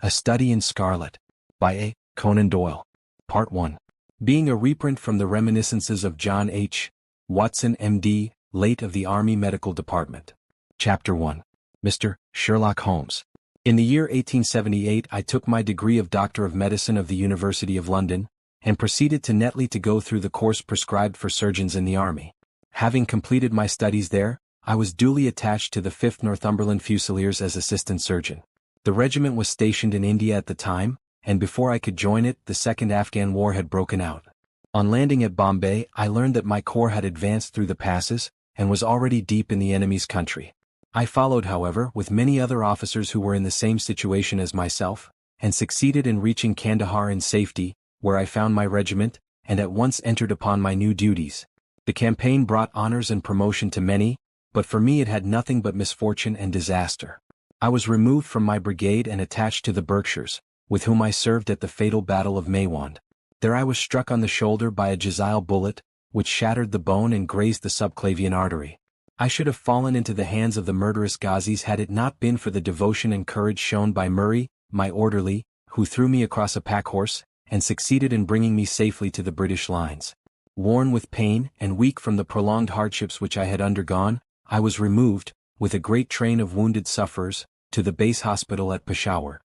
A Study in Scarlet, by A. Conan Doyle. Part 1. Being a reprint from the reminiscences of John H. Watson, M.D., late of the Army Medical Department. Chapter 1. Mr. Sherlock Holmes. In the year 1878 I took my degree of Doctor of Medicine of the University of London, and proceeded to Netley to go through the course prescribed for surgeons in the Army. Having completed my studies there, I was duly attached to the 5th Northumberland Fusiliers as assistant surgeon. The regiment was stationed in India at the time, and before I could join it, the Second Afghan War had broken out. On landing at Bombay, I learned that my corps had advanced through the passes, and was already deep in the enemy's country. I followed, however, with many other officers who were in the same situation as myself, and succeeded in reaching Kandahar in safety, where I found my regiment, and at once entered upon my new duties. The campaign brought honors and promotion to many, but for me it had nothing but misfortune and disaster. I was removed from my brigade and attached to the Berkshires, with whom I served at the fatal Battle of Maiwand. There I was struck on the shoulder by a Jezile bullet, which shattered the bone and grazed the subclavian artery. I should have fallen into the hands of the murderous Ghazis had it not been for the devotion and courage shown by Murray, my orderly, who threw me across a pack-horse, and succeeded in bringing me safely to the British lines. Worn with pain and weak from the prolonged hardships which I had undergone, I was removed, with a great train of wounded sufferers, to the base hospital at Peshawar.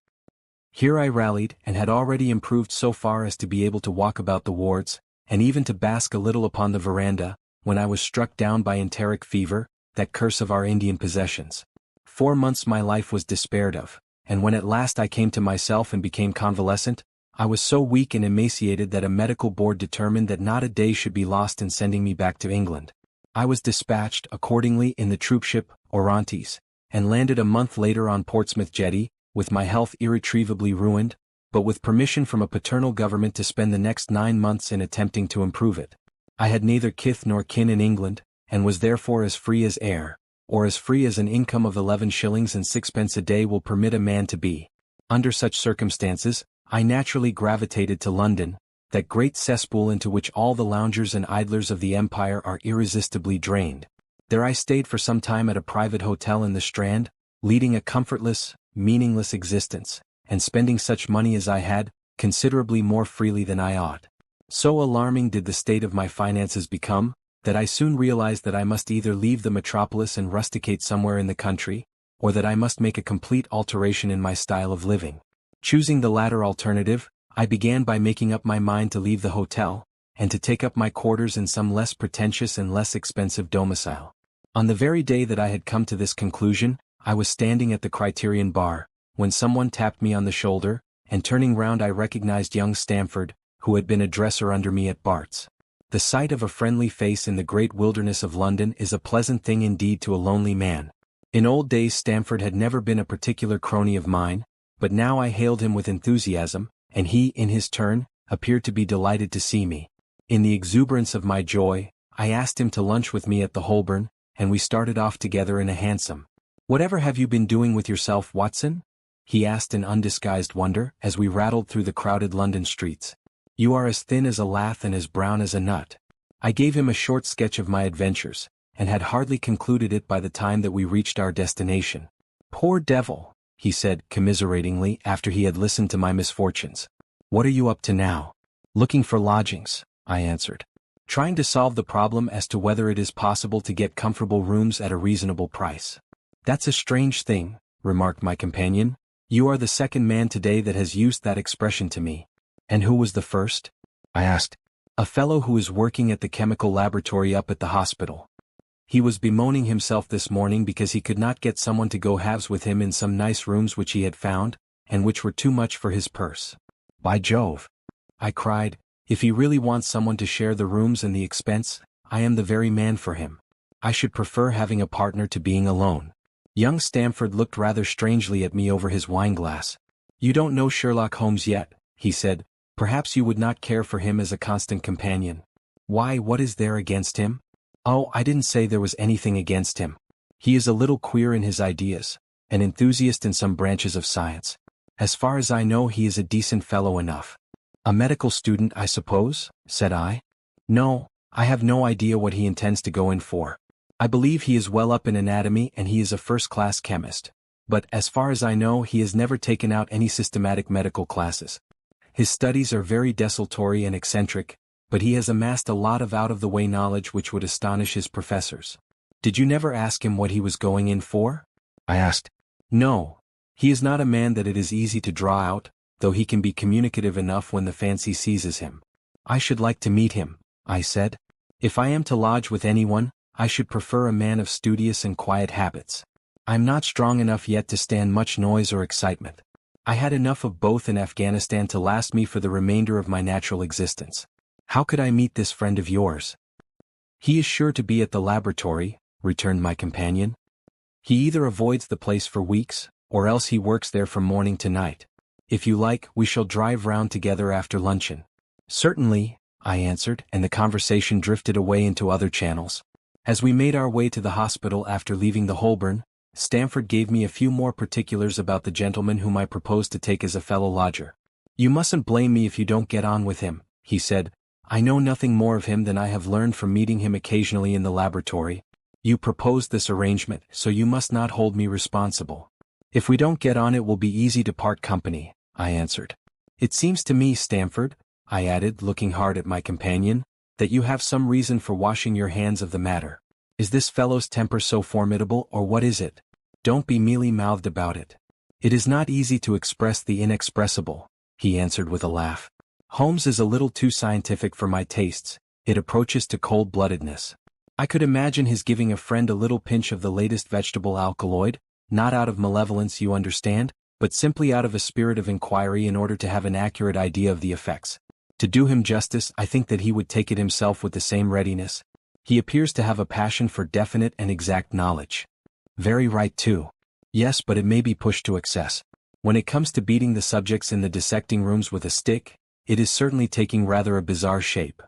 Here I rallied and had already improved so far as to be able to walk about the wards, and even to bask a little upon the veranda, when I was struck down by enteric fever, that curse of our Indian possessions. 4 months my life was despaired of, and when at last I came to myself and became convalescent, I was so weak and emaciated that a medical board determined that not a day should be lost in sending me back to England. I was dispatched, accordingly, in the troopship, Orontes, and landed a month later on Portsmouth jetty, with my health irretrievably ruined, but with permission from a paternal government to spend the next 9 months in attempting to improve it. I had neither kith nor kin in England, and was therefore as free as air, or as free as an income of 11 shillings and 6pence a day will permit a man to be. Under such circumstances, I naturally gravitated to London, that great cesspool into which all the loungers and idlers of the empire are irresistibly drained. There I stayed for some time at a private hotel in the Strand, leading a comfortless, meaningless existence, and spending such money as I had, considerably more freely than I ought. So alarming did the state of my finances become, that I soon realized that I must either leave the metropolis and rusticate somewhere in the country, or that I must make a complete alteration in my style of living. Choosing the latter alternative, I began by making up my mind to leave the hotel, and to take up my quarters in some less pretentious and less expensive domicile. On the very day that I had come to this conclusion, I was standing at the Criterion bar, when someone tapped me on the shoulder, and turning round I recognized young Stamford, who had been a dresser under me at Bart's. The sight of a friendly face in the great wilderness of London is a pleasant thing indeed to a lonely man. In old days Stamford had never been a particular crony of mine, but now I hailed him with enthusiasm, and he, in his turn, appeared to be delighted to see me. In the exuberance of my joy, I asked him to lunch with me at the Holborn, and we started off together in a hansom. "Whatever have you been doing with yourself, Watson?" he asked in undisguised wonder, as we rattled through the crowded London streets. "You are as thin as a lath and as brown as a nut." I gave him a short sketch of my adventures, and had hardly concluded it by the time that we reached our destination. "Poor devil," he said commiseratingly after he had listened to my misfortunes. "What are you up to now?" "Looking for lodgings," I answered. "Trying to solve the problem as to whether it is possible to get comfortable rooms at a reasonable price." "That's a strange thing," remarked my companion. "You are the second man today that has used that expression to me." "And who was the first?" I asked. "A fellow who is working at the chemical laboratory up at the hospital. He was bemoaning himself this morning because he could not get someone to go halves with him in some nice rooms which he had found, and which were too much for his purse." "By Jove!" I cried, "if he really wants someone to share the rooms and the expense, I am the very man for him. I should prefer having a partner to being alone." Young Stamford looked rather strangely at me over his wineglass. "You don't know Sherlock Holmes yet," he said. "Perhaps you would not care for him as a constant companion." "Why, what is there against him?" "Oh, I didn't say there was anything against him. He is a little queer in his ideas, an enthusiast in some branches of science. As far as I know he is a decent fellow enough." "A medical student, I suppose?" said I. "No, I have no idea what he intends to go in for. I believe he is well up in anatomy and he is a first-class chemist. But as far as I know, he has never taken out any systematic medical classes. His studies are very desultory and eccentric, but he has amassed a lot of out-of-the-way knowledge which would astonish his professors. Did you never ask him what he was going in for? I asked. No. He is not a man that it is easy to draw out, though he can be communicative enough when the fancy seizes him. I should like to meet him, I said. If I am to lodge with anyone, I should prefer a man of studious and quiet habits. I am not strong enough yet to stand much noise or excitement. I had enough of both in Afghanistan to last me for the remainder of my natural existence. How could I meet this friend of yours? He is sure to be at the laboratory, returned my companion. He either avoids the place for weeks, or else he works there from morning to night. If you like, we shall drive round together after luncheon. Certainly, I answered, and the conversation drifted away into other channels. As we made our way to the hospital after leaving the Holborn, Stamford gave me a few more particulars about the gentleman whom I proposed to take as a fellow lodger. You mustn't blame me if you don't get on with him, he said. I know nothing more of him than I have learned from meeting him occasionally in the laboratory. You proposed this arrangement, so you must not hold me responsible. If we don't get on, it will be easy to part company, I answered. It seems to me, Stamford, I added, looking hard at my companion, that you have some reason for washing your hands of the matter. Is this fellow's temper so formidable, or what is it? Don't be mealy-mouthed about it. It is not easy to express the inexpressible, he answered with a laugh. Holmes is a little too scientific for my tastes. It approaches to cold-bloodedness. I could imagine his giving a friend a little pinch of the latest vegetable alkaloid, not out of malevolence, you understand, but simply out of a spirit of inquiry in order to have an accurate idea of the effects. To do him justice, I think that he would take it himself with the same readiness. He appears to have a passion for definite and exact knowledge. Very right too. Yes, but it may be pushed to excess. When it comes to beating the subjects in the dissecting rooms with a stick, it is certainly taking rather a bizarre shape.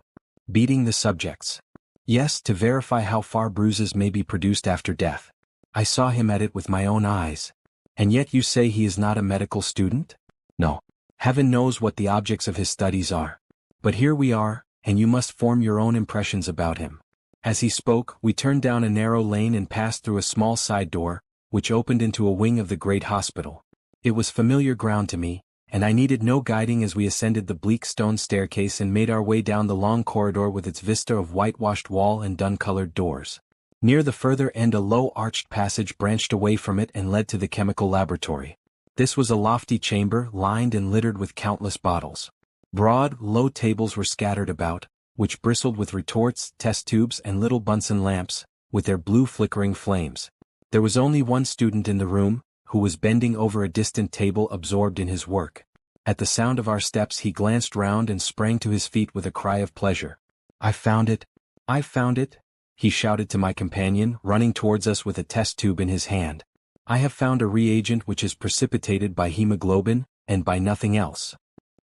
Beating the subjects. Yes, to verify how far bruises may be produced after death. I saw him at it with my own eyes. And yet you say he is not a medical student? No. Heaven knows what the objects of his studies are. But here we are, and you must form your own impressions about him. As he spoke, we turned down a narrow lane and passed through a small side door, which opened into a wing of the great hospital. It was familiar ground to me, and I needed no guiding as we ascended the bleak stone staircase and made our way down the long corridor with its vista of whitewashed wall and dun-colored doors. Near the further end a low arched passage branched away from it and led to the chemical laboratory. This was a lofty chamber, lined and littered with countless bottles. Broad, low tables were scattered about, which bristled with retorts, test tubes and little Bunsen lamps, with their blue flickering flames. There was only one student in the room, who was bending over a distant table absorbed in his work. At the sound of our steps he glanced round and sprang to his feet with a cry of pleasure. I've found it! I've found it! He shouted to my companion, running towards us with a test tube in his hand. I have found a reagent which is precipitated by hemoglobin, and by nothing else.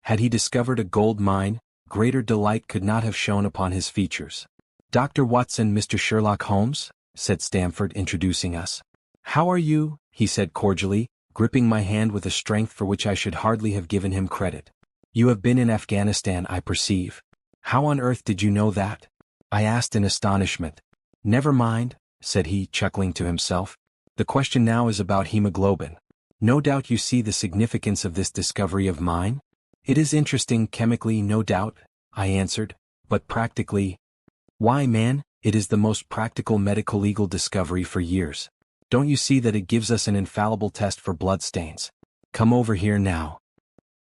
Had he discovered a gold mine, greater delight could not have shone upon his features. Dr. Watson, Mr. Sherlock Holmes, said Stamford, introducing us. How are you? He said cordially, gripping my hand with a strength for which I should hardly have given him credit. You have been in Afghanistan, I perceive. How on earth did you know that? I asked in astonishment. Never mind, said he, chuckling to himself. The question now is about hemoglobin. No doubt you see the significance of this discovery of mine? It is interesting chemically, no doubt, I answered, but practically... Why, man, it is the most practical medical legal discovery for years. Don't you see that it gives us an infallible test for bloodstains? Come over here now.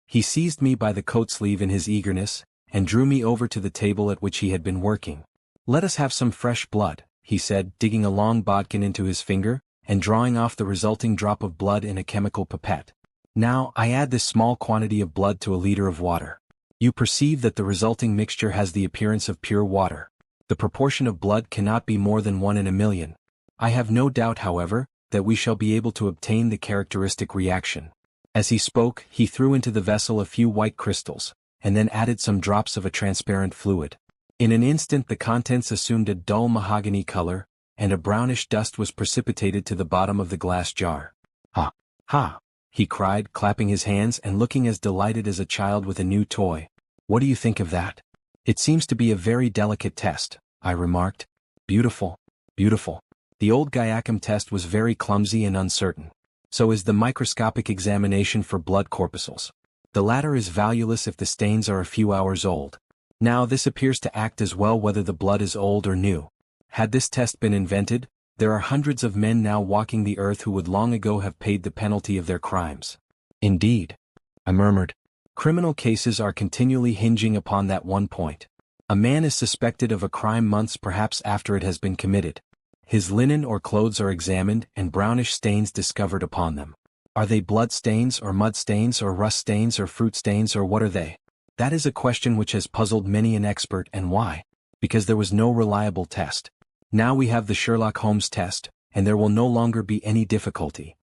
He seized me by the coat sleeve in his eagerness, and drew me over to the table at which he had been working. Let us have some fresh blood, he said, digging a long bodkin into his finger, and drawing off the resulting drop of blood in a chemical pipette. Now, I add this small quantity of blood to a liter of water. You perceive that the resulting mixture has the appearance of pure water. The proportion of blood cannot be more than 1 in a million. I have no doubt, however, that we shall be able to obtain the characteristic reaction. As he spoke, he threw into the vessel a few white crystals, and then added some drops of a transparent fluid. In an instant the contents assumed a dull mahogany color, and a brownish dust was precipitated to the bottom of the glass jar. Ha! Ha! He cried, clapping his hands and looking as delighted as a child with a new toy. What do you think of that? It seems to be a very delicate test, I remarked. Beautiful, beautiful. The old Guiacum test was very clumsy and uncertain. So is the microscopic examination for blood corpuscles. The latter is valueless if the stains are a few hours old. Now this appears to act as well whether the blood is old or new. Had this test been invented, there are hundreds of men now walking the earth who would long ago have paid the penalty of their crimes. Indeed, I murmured. Criminal cases are continually hinging upon that one point. A man is suspected of a crime months perhaps after it has been committed. His linen or clothes are examined and brownish stains discovered upon them. Are they blood stains or mud stains or rust stains or fruit stains or what are they? That is a question which has puzzled many an expert, and why? Because there was no reliable test. Now we have the Sherlock Holmes test, and there will no longer be any difficulty.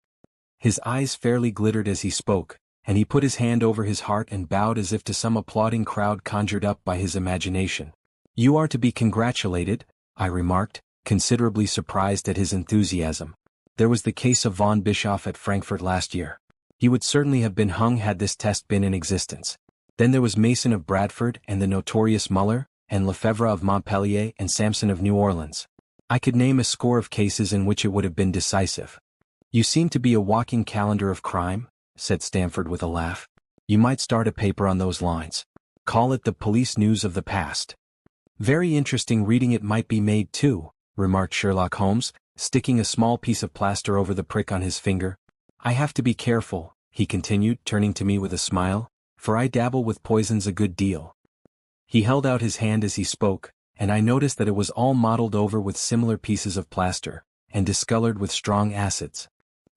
His eyes fairly glittered as he spoke, and he put his hand over his heart and bowed as if to some applauding crowd conjured up by his imagination. You are to be congratulated, I remarked, considerably surprised at his enthusiasm. There was the case of von Bischoff at Frankfurt last year. He would certainly have been hung had this test been in existence. Then there was Mason of Bradford and the notorious Muller, and Lefebvre of Montpellier and Sampson of New Orleans. I could name a score of cases in which it would have been decisive. You seem to be a walking calendar of crime, said Stamford with a laugh. You might start a paper on those lines. Call it the police news of the past. Very interesting reading it might be made too, remarked Sherlock Holmes, sticking a small piece of plaster over the prick on his finger. I have to be careful, he continued, turning to me with a smile, for I dabble with poisons a good deal. He held out his hand as he spoke, and I noticed that it was all mottled over with similar pieces of plaster, and discolored with strong acids.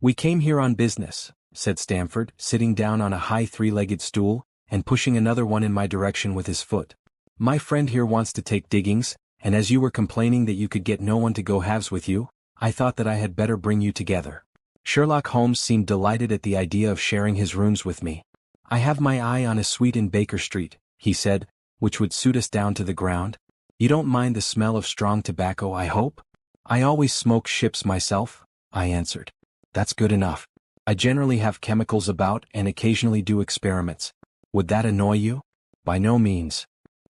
We came here on business, said Stamford, sitting down on a high three-legged stool, and pushing another one in my direction with his foot. My friend here wants to take diggings, and as you were complaining that you could get no one to go halves with you, I thought that I had better bring you together. Sherlock Holmes seemed delighted at the idea of sharing his rooms with me. I have my eye on a suite in Baker Street, he said, which would suit us down to the ground. You don't mind the smell of strong tobacco, I hope? I always smoke ships myself, I answered. That's good enough. I generally have chemicals about and occasionally do experiments. Would that annoy you? By no means.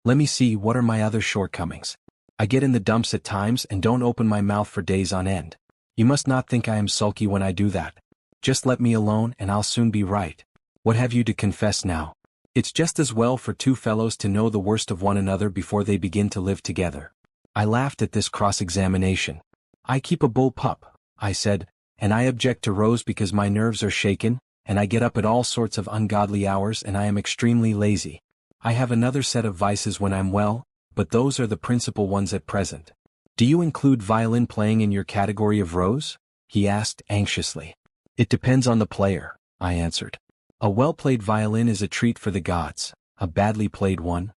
Let me see, what are my other shortcomings? I get in the dumps at times and don't open my mouth for days on end. You must not think I am sulky when I do that. Just let me alone and I'll soon be right. What have you to confess now? It's just as well for two fellows to know the worst of one another before they begin to live together. I laughed at this cross-examination. I keep a bull pup, I said, and I object to Rose because my nerves are shaken, and I get up at all sorts of ungodly hours and I am extremely lazy. I have another set of vices when I'm well, but those are the principal ones at present. Do you include violin playing in your category of Rose? He asked anxiously. It depends on the player, I answered. A well-played violin is a treat for the gods, a badly played one.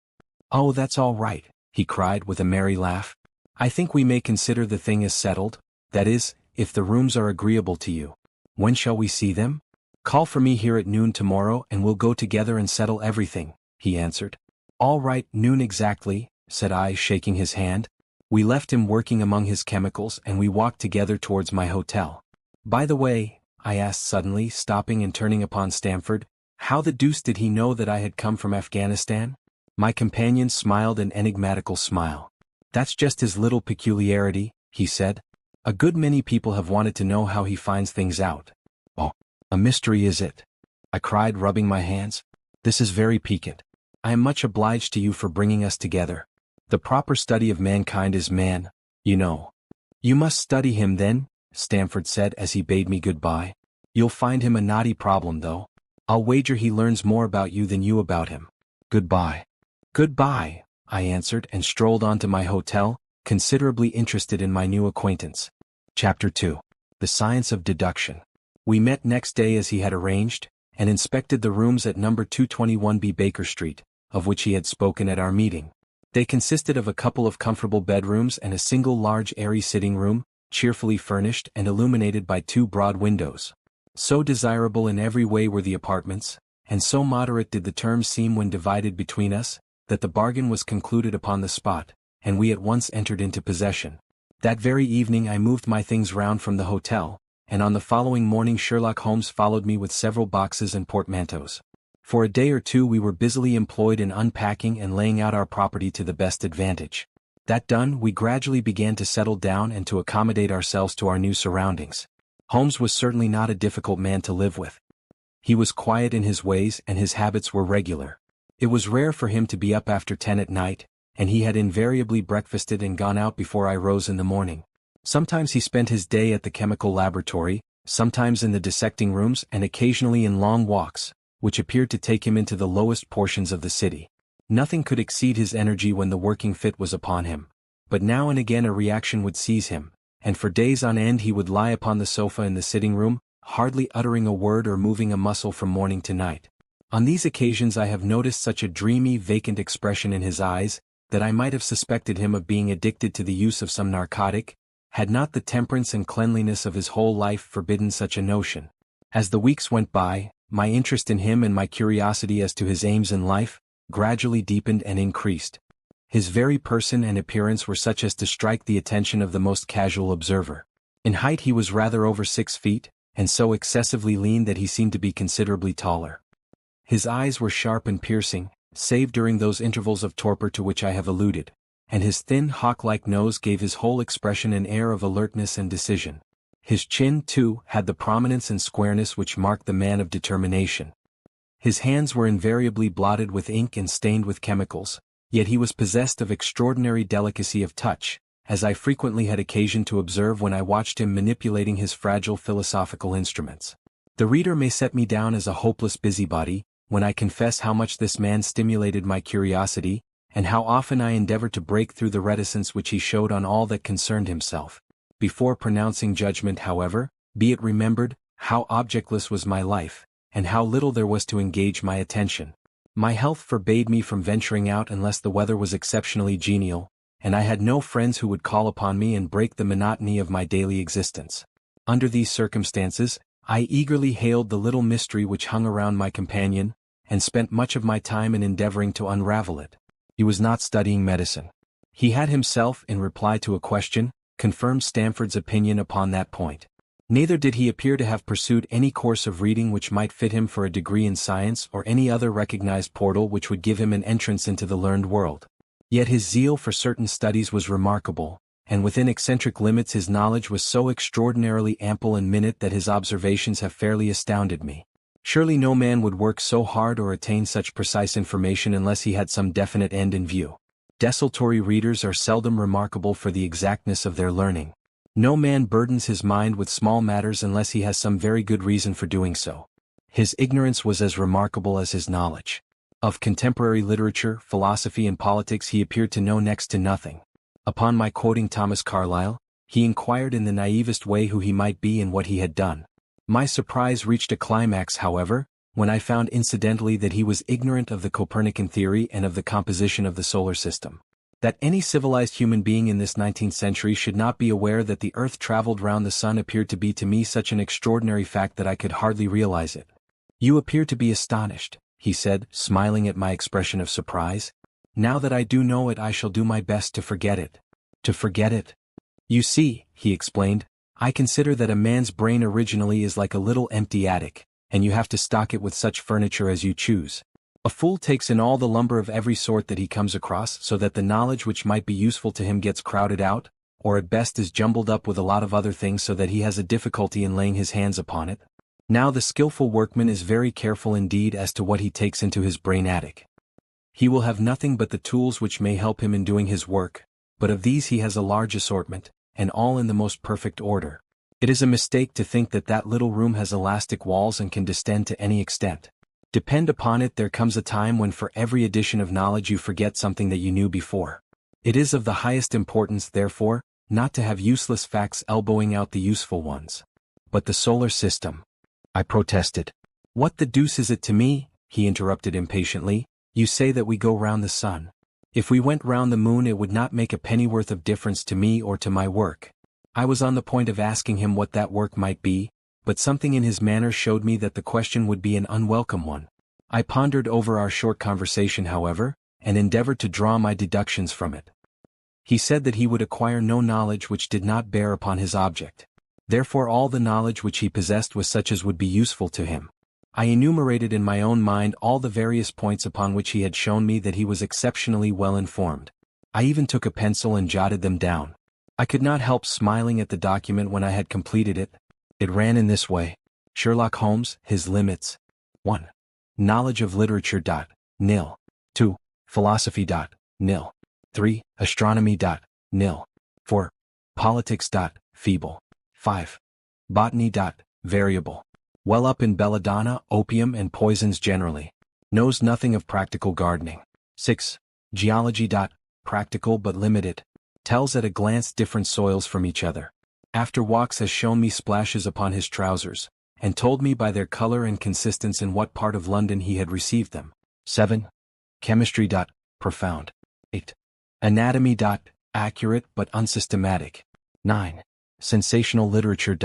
Oh, that's all right, he cried with a merry laugh. I think we may consider the thing as settled, that is, if the rooms are agreeable to you. When shall we see them? Call for me here at noon tomorrow and we'll go together and settle everything, he answered. All right, noon exactly, said I, shaking his hand. We left him working among his chemicals and we walked together towards my hotel. By the way, I asked suddenly, stopping and turning upon Stamford, how the deuce did he know that I had come from Afghanistan? My companion smiled an enigmatical smile. That's just his little peculiarity, he said. A good many people have wanted to know how he finds things out. Oh, a mystery is it? I cried, rubbing my hands. This is very piquant. I am much obliged to you for bringing us together. The proper study of mankind is man, you know. You must study him then, Stamford said as he bade me goodbye. You'll find him a knotty problem though. I'll wager he learns more about you than you about him. Goodbye. Goodbye, I answered and strolled on to my hotel, considerably interested in my new acquaintance. Chapter 2. The Science of Deduction. We met next day as he had arranged, and inspected the rooms at number 221B Baker Street, of which he had spoken at our meeting. They consisted of a couple of comfortable bedrooms and a single large airy sitting room, cheerfully furnished and illuminated by two broad windows. So desirable in every way were the apartments, and so moderate did the terms seem when divided between us, that the bargain was concluded upon the spot, and we at once entered into possession. That very evening I moved my things round from the hotel, and on the following morning Sherlock Holmes followed me with several boxes and portmanteaus. For a day or two we were busily employed in unpacking and laying out our property to the best advantage. That done, we gradually began to settle down and to accommodate ourselves to our new surroundings. Holmes was certainly not a difficult man to live with. He was quiet in his ways and his habits were regular. It was rare for him to be up after 10 at night, and he had invariably breakfasted and gone out before I rose in the morning. Sometimes he spent his day at the chemical laboratory, sometimes in the dissecting rooms and occasionally in long walks, which appeared to take him into the lowest portions of the city. Nothing could exceed his energy when the working fit was upon him. But now and again a reaction would seize him, and for days on end he would lie upon the sofa in the sitting room, hardly uttering a word or moving a muscle from morning to night. On these occasions I have noticed such a dreamy, vacant expression in his eyes, that I might have suspected him of being addicted to the use of some narcotic, had not the temperance and cleanliness of his whole life forbidden such a notion. As the weeks went by, my interest in him and my curiosity as to his aims in life gradually deepened and increased. His very person and appearance were such as to strike the attention of the most casual observer. In height he was rather over 6 feet, and so excessively lean that he seemed to be considerably taller. His eyes were sharp and piercing, save during those intervals of torpor to which I have alluded, and his thin hawk-like nose gave his whole expression an air of alertness and decision. His chin, too, had the prominence and squareness which marked the man of determination. His hands were invariably blotted with ink and stained with chemicals, yet he was possessed of extraordinary delicacy of touch, as I frequently had occasion to observe when I watched him manipulating his fragile philosophical instruments. The reader may set me down as a hopeless busybody, when I confess how much this man stimulated my curiosity, and how often I endeavored to break through the reticence which he showed on all that concerned himself. Before pronouncing judgment, however, be it remembered, how objectless was my life, and how little there was to engage my attention. My health forbade me from venturing out unless the weather was exceptionally genial, and I had no friends who would call upon me and break the monotony of my daily existence. Under these circumstances, I eagerly hailed the little mystery which hung around my companion, and spent much of my time in endeavoring to unravel it. He was not studying medicine. He had himself, in reply to a question, confirmed Stamford's opinion upon that point. Neither did he appear to have pursued any course of reading which might fit him for a degree in science or any other recognized portal which would give him an entrance into the learned world. Yet his zeal for certain studies was remarkable, and within eccentric limits his knowledge was so extraordinarily ample and minute that his observations have fairly astounded me. Surely no man would work so hard or attain such precise information unless he had some definite end in view. Desultory readers are seldom remarkable for the exactness of their learning. No man burdens his mind with small matters unless he has some very good reason for doing so. His ignorance was as remarkable as his knowledge. Of contemporary literature, philosophy and politics he appeared to know next to nothing. Upon my quoting Thomas Carlyle, he inquired in the naivest way who he might be and what he had done. My surprise reached a climax, however, when I found incidentally that he was ignorant of the Copernican theory and of the composition of the solar system. That any civilized human being in this 19th century should not be aware that the Earth traveled round the Sun appeared to be to me such an extraordinary fact that I could hardly realize it. "You appear to be astonished," he said, smiling at my expression of surprise. "Now that I do know it, I shall do my best to forget it." "To forget it?" "You see," he explained, "I consider that a man's brain originally is like a little empty attic, and you have to stock it with such furniture as you choose. A fool takes in all the lumber of every sort that he comes across, so that the knowledge which might be useful to him gets crowded out, or at best is jumbled up with a lot of other things so that he has a difficulty in laying his hands upon it. Now the skillful workman is very careful indeed as to what he takes into his brain attic. He will have nothing but the tools which may help him in doing his work, but of these he has a large assortment, and all in the most perfect order. It is a mistake to think that that little room has elastic walls and can distend to any extent. Depend upon it, there comes a time when for every addition of knowledge you forget something that you knew before. It is of the highest importance, therefore, not to have useless facts elbowing out the useful ones." "But the solar system," I protested. "What the deuce is it to me?" he interrupted impatiently. "You say that we go round the sun. If we went round the moon it would not make a pennyworth of difference to me or to my work." I was on the point of asking him what that work might be, but something in his manner showed me that the question would be an unwelcome one. I pondered over our short conversation, however, and endeavored to draw my deductions from it. He said that he would acquire no knowledge which did not bear upon his object. Therefore all the knowledge which he possessed was such as would be useful to him. I enumerated in my own mind all the various points upon which he had shown me that he was exceptionally well informed. I even took a pencil and jotted them down. I could not help smiling at the document when I had completed it. It ran in this way. Sherlock Holmes, His Limits. 1. Knowledge of literature. Nil. 2. Philosophy. Nil. 3. Astronomy. Nil. 4. Politics. Feeble. 5. Botany. Variable. Well up in belladonna, opium and poisons generally. Knows nothing of practical gardening. 6. Geology. Practical but limited. Tells at a glance different soils from each other. After walks has shown me splashes upon his trousers, and told me by their color and consistence in what part of London he had received them. 7. Chemistry. Profound. 8. Anatomy. Accurate but unsystematic. 9. Sensational literature.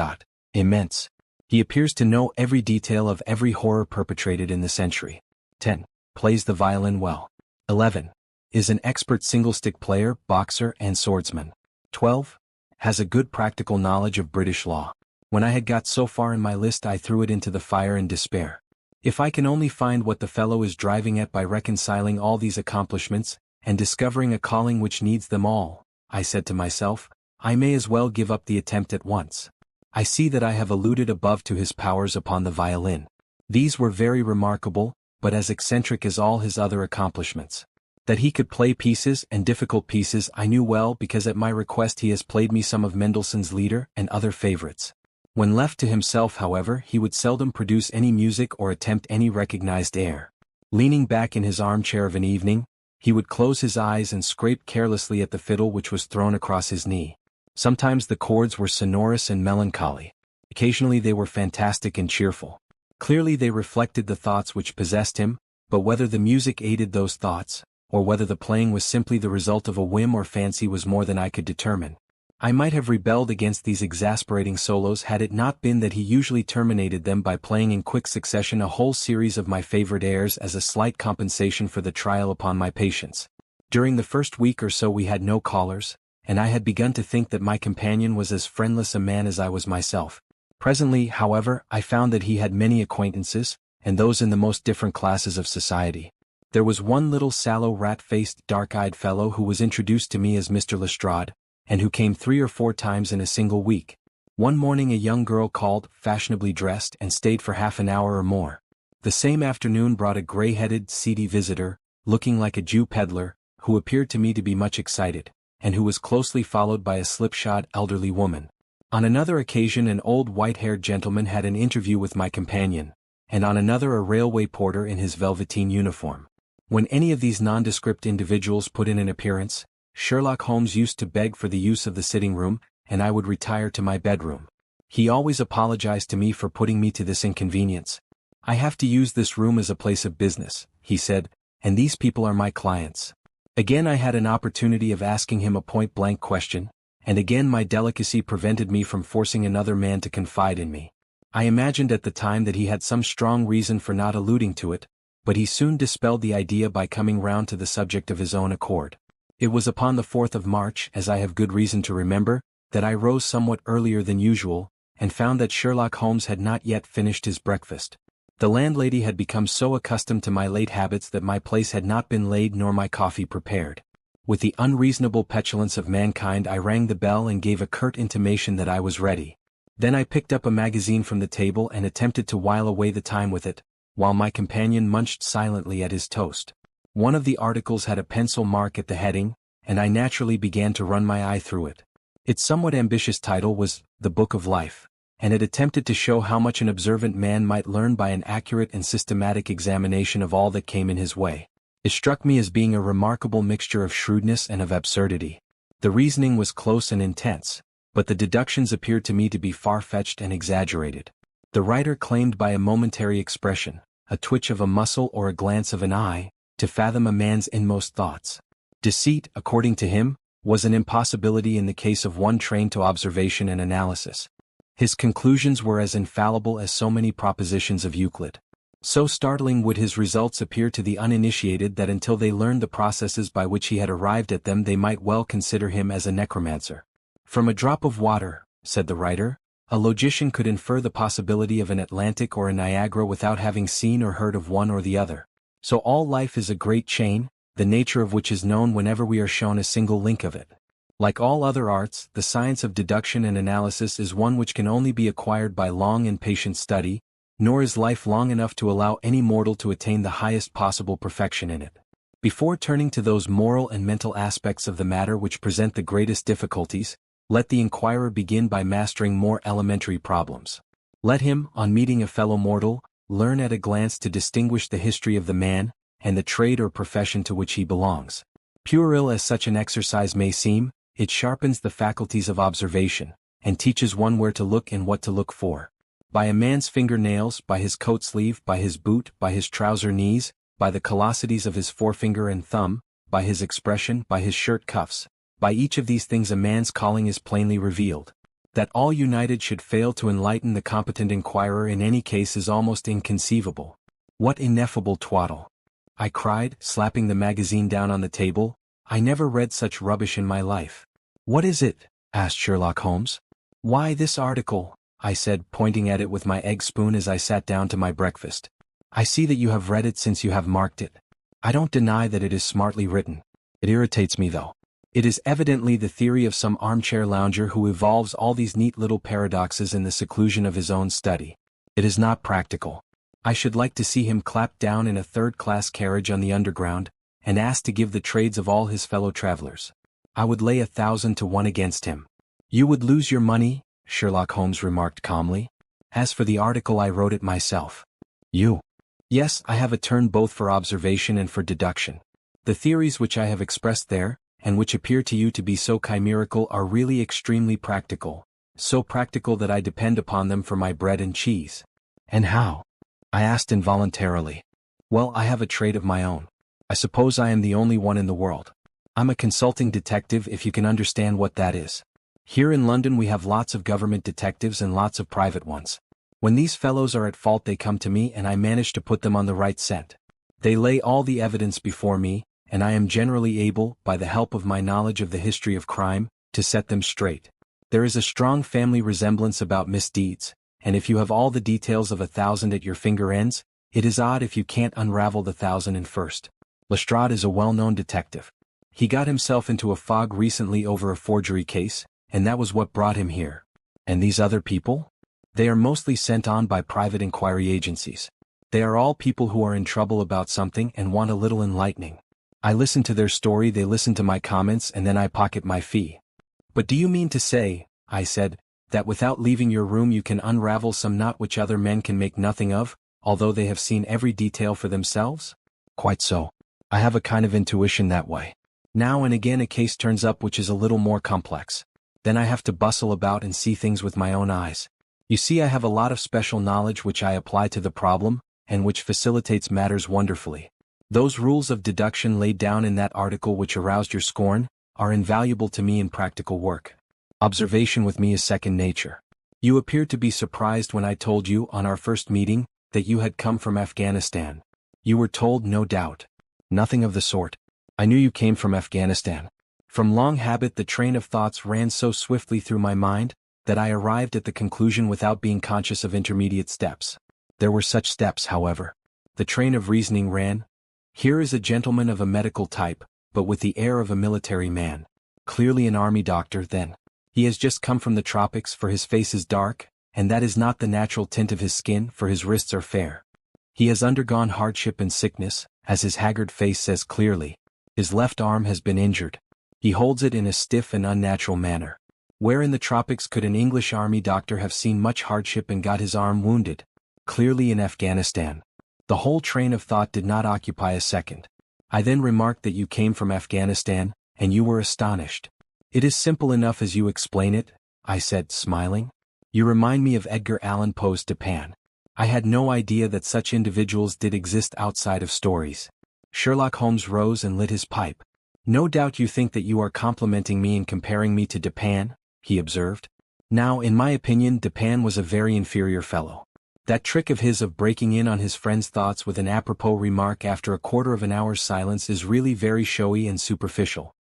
Immense. He appears to know every detail of every horror perpetrated in the century. 10. Plays the violin well. 11. Is an expert single-stick player, boxer, and swordsman. 12. Has a good practical knowledge of British law. When I had got so far in my list I threw it into the fire in despair. If I can only find what the fellow is driving at by reconciling all these accomplishments, and discovering a calling which needs them all, I said to myself, I may as well give up the attempt at once. I see that I have alluded above to his powers upon the violin. These were very remarkable, but as eccentric as all his other accomplishments. That he could play pieces and difficult pieces I knew well because at my request he has played me some of Mendelssohn's Lieder and other favorites. When left to himself, however, he would seldom produce any music or attempt any recognized air. Leaning back in his armchair of an evening, he would close his eyes and scrape carelessly at the fiddle which was thrown across his knee. Sometimes the chords were sonorous and melancholy. Occasionally they were fantastic and cheerful. Clearly they reflected the thoughts which possessed him, but whether the music aided those thoughts, or whether the playing was simply the result of a whim or fancy was more than I could determine. I might have rebelled against these exasperating solos had it not been that he usually terminated them by playing in quick succession a whole series of my favorite airs as a slight compensation for the trial upon my patience. During the first week or so we had no callers, and I had begun to think that my companion was as friendless a man as I was myself. Presently, however, I found that he had many acquaintances, and those in the most different classes of society. There was one little sallow rat-faced, dark-eyed fellow who was introduced to me as Mr. Lestrade, and who came 3 or 4 times in a single week. One morning a young girl called, fashionably dressed, and stayed for half an hour or more. The same afternoon brought a gray-headed, seedy visitor, looking like a Jew peddler, who appeared to me to be much excited, and who was closely followed by a slipshod elderly woman. On another occasion an old white-haired gentleman had an interview with my companion, and on another a railway porter in his velveteen uniform. When any of these nondescript individuals put in an appearance, Sherlock Holmes used to beg for the use of the sitting-room, and I would retire to my bedroom. He always apologized to me for putting me to this inconvenience. I have to use this room as a place of business, he said, and these people are my clients. Again I had an opportunity of asking him a point-blank question, and again my delicacy prevented me from forcing another man to confide in me. I imagined at the time that he had some strong reason for not alluding to it, but he soon dispelled the idea by coming round to the subject of his own accord. It was upon the 4th of March, as I have good reason to remember, that I rose somewhat earlier than usual, and found that Sherlock Holmes had not yet finished his breakfast. The landlady had become so accustomed to my late habits that my place had not been laid nor my coffee prepared. With the unreasonable petulance of mankind I rang the bell and gave a curt intimation that I was ready. Then I picked up a magazine from the table and attempted to while away the time with it, while my companion munched silently at his toast. One of the articles had a pencil mark at the heading, and I naturally began to run my eye through it. Its somewhat ambitious title was The Book of Life, and it attempted to show how much an observant man might learn by an accurate and systematic examination of all that came in his way. It struck me as being a remarkable mixture of shrewdness and of absurdity. The reasoning was close and intense, but the deductions appeared to me to be far-fetched and exaggerated. The writer claimed by a momentary expression, a twitch of a muscle or a glance of an eye, to fathom a man's inmost thoughts. Deceit, according to him, was an impossibility in the case of one trained to observation and analysis. His conclusions were as infallible as so many propositions of Euclid. So startling would his results appear to the uninitiated that until they learned the processes by which he had arrived at them they might well consider him as a necromancer. From a drop of water, said the writer, a logician could infer the possibility of an Atlantic or a Niagara without having seen or heard of one or the other. So all life is a great chain, the nature of which is known whenever we are shown a single link of it. Like all other arts, the science of deduction and analysis is one which can only be acquired by long and patient study, nor is life long enough to allow any mortal to attain the highest possible perfection in it. Before turning to those moral and mental aspects of the matter which present the greatest difficulties, let the inquirer begin by mastering more elementary problems. Let him, on meeting a fellow mortal, learn at a glance to distinguish the history of the man, and the trade or profession to which he belongs. Puerile as such an exercise may seem, it sharpens the faculties of observation, and teaches one where to look and what to look for. By a man's fingernails, by his coat sleeve, by his boot, by his trouser knees, by the callosities of his forefinger and thumb, by his expression, by his shirt cuffs, by each of these things a man's calling is plainly revealed. That all united should fail to enlighten the competent inquirer in any case is almost inconceivable. What ineffable twaddle! I cried, slapping the magazine down on the table. I never read such rubbish in my life. What is it? Asked Sherlock Holmes. Why, this article, I said, pointing at it with my egg spoon as I sat down to my breakfast. I see that you have read it since you have marked it. I don't deny that it is smartly written. It irritates me though. It is evidently the theory of some armchair lounger who evolves all these neat little paradoxes in the seclusion of his own study. It is not practical. I should like to see him clapped down in a third-class carriage on the Underground, and asked to give the trades of all his fellow travelers. I would lay 1,000 to 1 against him. You would lose your money, Sherlock Holmes remarked calmly. As for the article, I wrote it myself. You? Yes, I have a turn both for observation and for deduction. The theories which I have expressed there, and which appear to you to be so chimerical, are really extremely practical, so practical that I depend upon them for my bread and cheese. And how? I asked involuntarily. Well, I have a trade of my own. I suppose I am the only one in the world. I'm a consulting detective, if you can understand what that is. Here in London we have lots of government detectives and lots of private ones. When these fellows are at fault they come to me and I manage to put them on the right scent. They lay all the evidence before me, and I am generally able, by the help of my knowledge of the history of crime, to set them straight. There is a strong family resemblance about misdeeds, and if you have all the details of 1,000 at your finger ends, it is odd if you can't unravel the 1,000 first. Lestrade is a well-known detective. He got himself into a fog recently over a forgery case, and that was what brought him here. And these other people? They are mostly sent on by private inquiry agencies. They are all people who are in trouble about something and want a little enlightening. I listen to their story, they listen to my comments, and then I pocket my fee. But do you mean to say, I said, that without leaving your room you can unravel some knot which other men can make nothing of, although they have seen every detail for themselves? Quite so. I have a kind of intuition that way. Now and again a case turns up which is a little more complex. Then I have to bustle about and see things with my own eyes. You see, I have a lot of special knowledge which I apply to the problem, and which facilitates matters wonderfully. Those rules of deduction laid down in that article which aroused your scorn, are invaluable to me in practical work. Observation with me is second nature. You appeared to be surprised when I told you, on our first meeting, that you had come from Afghanistan. You were told, no doubt. Nothing of the sort. I knew you came from Afghanistan. From long habit the train of thoughts ran so swiftly through my mind, that I arrived at the conclusion without being conscious of intermediate steps. There were such steps, however. The train of reasoning ran, here is a gentleman of a medical type, but with the air of a military man. Clearly an army doctor, then. He has just come from the tropics, for his face is dark, and that is not the natural tint of his skin, for his wrists are fair. He has undergone hardship and sickness, as his haggard face says clearly. His left arm has been injured. He holds it in a stiff and unnatural manner. Where in the tropics could an English army doctor have seen much hardship and got his arm wounded? Clearly in Afghanistan. The whole train of thought did not occupy a second. I then remarked that you came from Afghanistan, and you were astonished. It is simple enough as you explain it, I said, smiling. You remind me of Edgar Allan Poe's Dupin. I had no idea that such individuals did exist outside of stories. Sherlock Holmes rose and lit his pipe. No doubt you think that you are complimenting me in comparing me to Dupin, he observed. Now, in my opinion, Dupin was a very inferior fellow. That trick of his of breaking in on his friend's thoughts with an apropos remark after a quarter of an hour's silence is really very showy and superficial.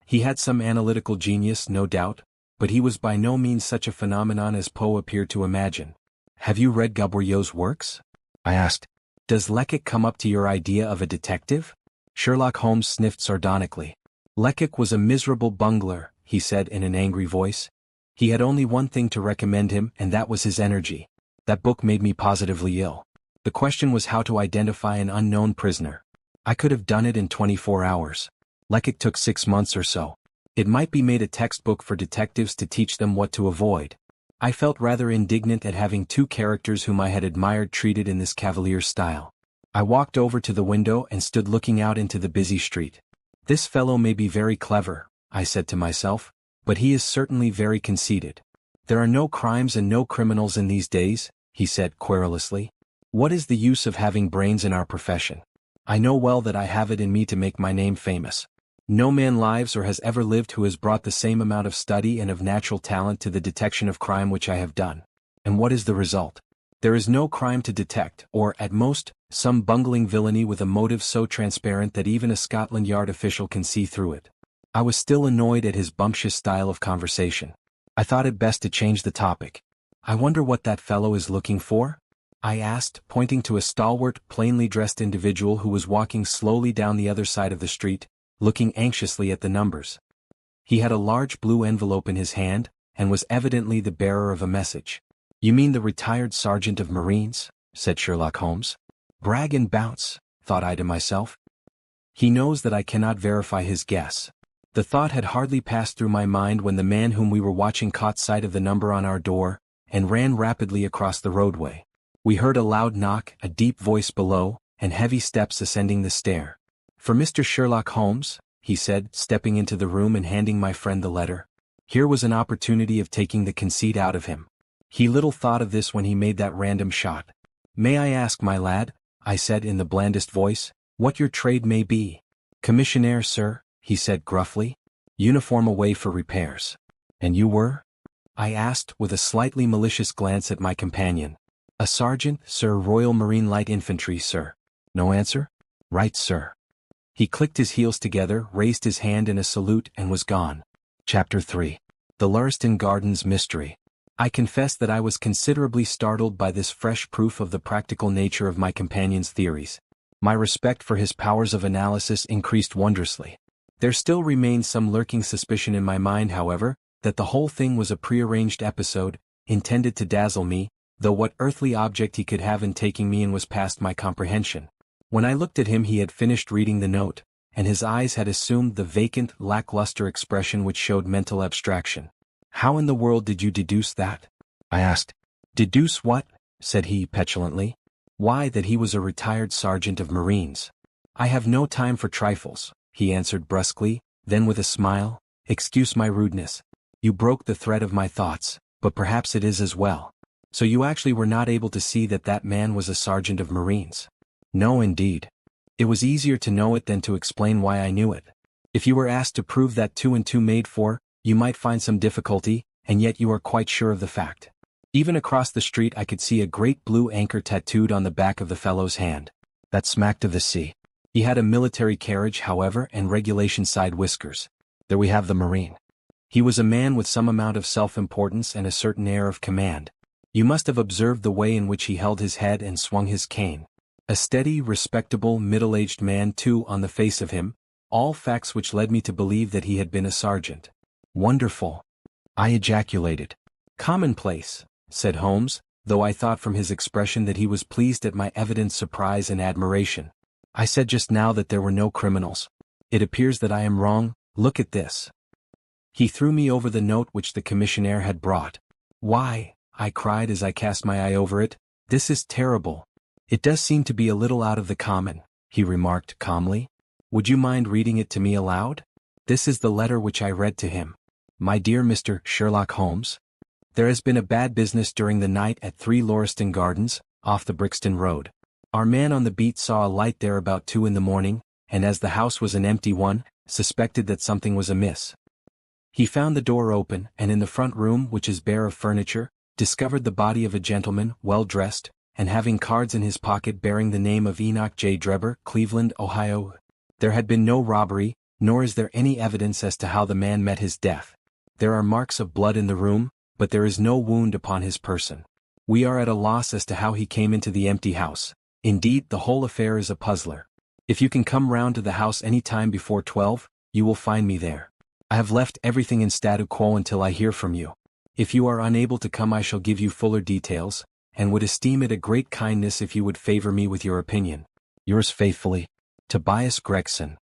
He had some analytical genius, no doubt, but he was by no means such a phenomenon as Poe appeared to imagine. Have you read Gaboriau's works? I asked. Does Lecoq come up to your idea of a detective? Sherlock Holmes sniffed sardonically. Lecoq was a miserable bungler, he said in an angry voice. He had only one thing to recommend him, and that was his energy. That book made me positively ill. The question was how to identify an unknown prisoner. I could have done it in 24 hours. Like it took 6 months or so. It might be made a textbook for detectives to teach them what to avoid. I felt rather indignant at having two characters whom I had admired treated in this cavalier style. I walked over to the window and stood looking out into the busy street. This fellow may be very clever, I said to myself, but he is certainly very conceited. There are no crimes and no criminals in these days, he said querulously. What is the use of having brains in our profession? I know well that I have it in me to make my name famous. No man lives or has ever lived who has brought the same amount of study and of natural talent to the detection of crime which I have done. And what is the result? There is no crime to detect, or, at most, some bungling villainy with a motive so transparent that even a Scotland Yard official can see through it. I was still annoyed at his bumptious style of conversation. I thought it best to change the topic. I wonder what that fellow is looking for? I asked, pointing to a stalwart, plainly dressed individual who was walking slowly down the other side of the street, looking anxiously at the numbers. He had a large blue envelope in his hand, and was evidently the bearer of a message. "You mean the retired sergeant of Marines?" said Sherlock Holmes. "Brag and bounce," thought I to myself. He knows that I cannot verify his guess. The thought had hardly passed through my mind when the man whom we were watching caught sight of the number on our door, and ran rapidly across the roadway. We heard a loud knock, a deep voice below, and heavy steps ascending the stair. "For Mr. Sherlock Holmes," he said, stepping into the room and handing my friend the letter. Here was an opportunity of taking the conceit out of him. He little thought of this when he made that random shot. "May I ask, my lad," I said in the blandest voice, "what your trade may be?" "Commissionaire, sir," he said gruffly. "Uniform away for repairs." "And you were?" I asked with a slightly malicious glance at my companion. "A sergeant, sir, Royal Marine Light Infantry, sir." No answer? "Right, sir." He clicked his heels together, raised his hand in a salute, and was gone. Chapter 3. The Lauriston Gardens Mystery. I confess that I was considerably startled by this fresh proof of the practical nature of my companion's theories. My respect for his powers of analysis increased wondrously. There still remained some lurking suspicion in my mind, however, that the whole thing was a prearranged episode, intended to dazzle me, though what earthly object he could have in taking me in was past my comprehension. When I looked at him he had finished reading the note, and his eyes had assumed the vacant, lackluster expression which showed mental abstraction. "How in the world did you deduce that?" I asked. "Deduce what?" said he petulantly. "Why, that he was a retired sergeant of Marines." "I have no time for trifles," he answered brusquely, then with a smile, "Excuse my rudeness. You broke the thread of my thoughts, but perhaps it is as well. So you actually were not able to see that that man was a sergeant of Marines?" "No, indeed. It was easier to know it than to explain why I knew it. If you were asked to prove that 2 and 2 made 4, you might find some difficulty, and yet you are quite sure of the fact. Even across the street I could see a great blue anchor tattooed on the back of the fellow's hand. That smacked of the sea. He had a military carriage, however, and regulation side whiskers. There we have the Marine. He was a man with some amount of self-importance and a certain air of command. You must have observed the way in which he held his head and swung his cane. A steady, respectable, middle-aged man too on the face of him, all facts which led me to believe that he had been a sergeant. "Wonderful!" I ejaculated. "Commonplace," said Holmes, though I thought from his expression that he was pleased at my evident surprise and admiration. "I said just now that there were no criminals. It appears that I am wrong. Look at this." He threw me over the note which the commissionaire had brought. "Why," I cried as I cast my eye over it, "this is terrible." "It does seem to be a little out of the common," he remarked calmly. "Would you mind reading it to me aloud?" This is the letter which I read to him. "My dear Mr. Sherlock Holmes, there has been a bad business during the night at 3 Lauriston Gardens, off the Brixton Road. Our man on the beat saw a light there about 2 in the morning, and as the house was an empty one, suspected that something was amiss. He found the door open, and in the front room, which is bare of furniture, discovered the body of a gentleman, well dressed, and having cards in his pocket bearing the name of Enoch J. Drebber, Cleveland, Ohio. There had been no robbery, nor is there any evidence as to how the man met his death. There are marks of blood in the room, but there is no wound upon his person. We are at a loss as to how he came into the empty house. Indeed, the whole affair is a puzzler. If you can come round to the house any time before 12, you will find me there. I have left everything in statu quo until I hear from you. If you are unable to come, I shall give you fuller details, and would esteem it a great kindness if you would favor me with your opinion. Yours faithfully, Tobias Gregson.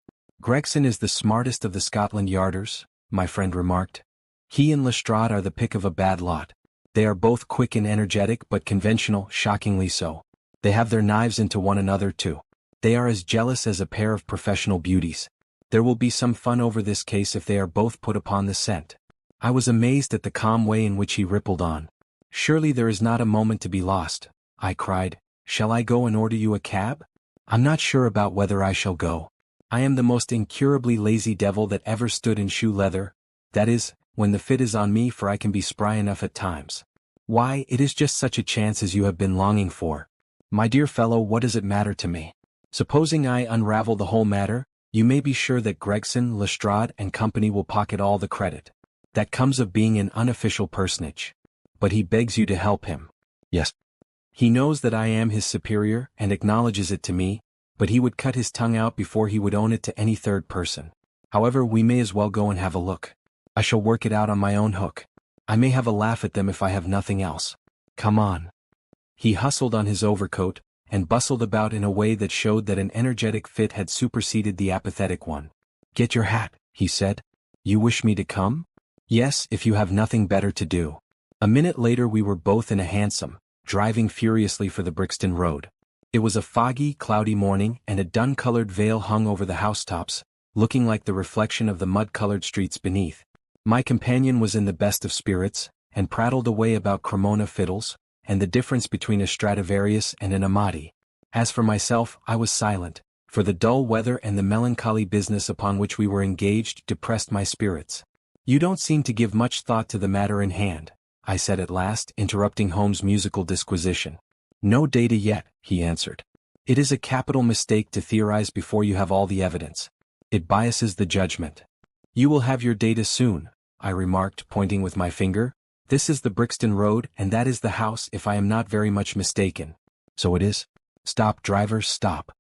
Gregson is the smartest of the Scotland Yarders, my friend remarked. He and Lestrade are the pick of a bad lot. They are both quick and energetic but conventional, shockingly so. They have their knives into one another too. They are as jealous as a pair of professional beauties. There will be some fun over this case if they are both put upon the scent. I was amazed at the calm way in which he rippled on. Surely there is not a moment to be lost, I cried. Shall I go and order you a cab? I'm not sure about whether I shall go. I am the most incurably lazy devil that ever stood in shoe leather, that is, when the fit is on me, for I can be spry enough at times. Why, it is just such a chance as you have been longing for. My dear fellow, what does it matter to me? Supposing I unravel the whole matter, you may be sure that Gregson, Lestrade and company will pocket all the credit. That comes of being an unofficial personage. But he begs you to help him. Yes. He knows that I am his superior and acknowledges it to me, but he would cut his tongue out before he would own it to any third person. However, we may as well go and have a look. I shall work it out on my own hook. I may have a laugh at them if I have nothing else. Come on. He hustled on his overcoat, and bustled about in a way that showed that an energetic fit had superseded the apathetic one. Get your hat, he said. You wish me to come? Yes, if you have nothing better to do. A minute later we were both in a hansom, driving furiously for the Brixton Road. It was a foggy, cloudy morning, and a dun-colored veil hung over the housetops, looking like the reflection of the mud-colored streets beneath. My companion was in the best of spirits, and prattled away about Cremona fiddles, and the difference between a Stradivarius and an Amati. As for myself, I was silent, for the dull weather and the melancholy business upon which we were engaged depressed my spirits. You don't seem to give much thought to the matter in hand, I said at last, interrupting Holmes' musical disquisition. No data yet, he answered. It is a capital mistake to theorize before you have all the evidence. It biases the judgment. You will have your data soon, I remarked, pointing with my finger. This is the Brixton Road, and that is the house, if I am not very much mistaken. So it is. Stop, driver, stop.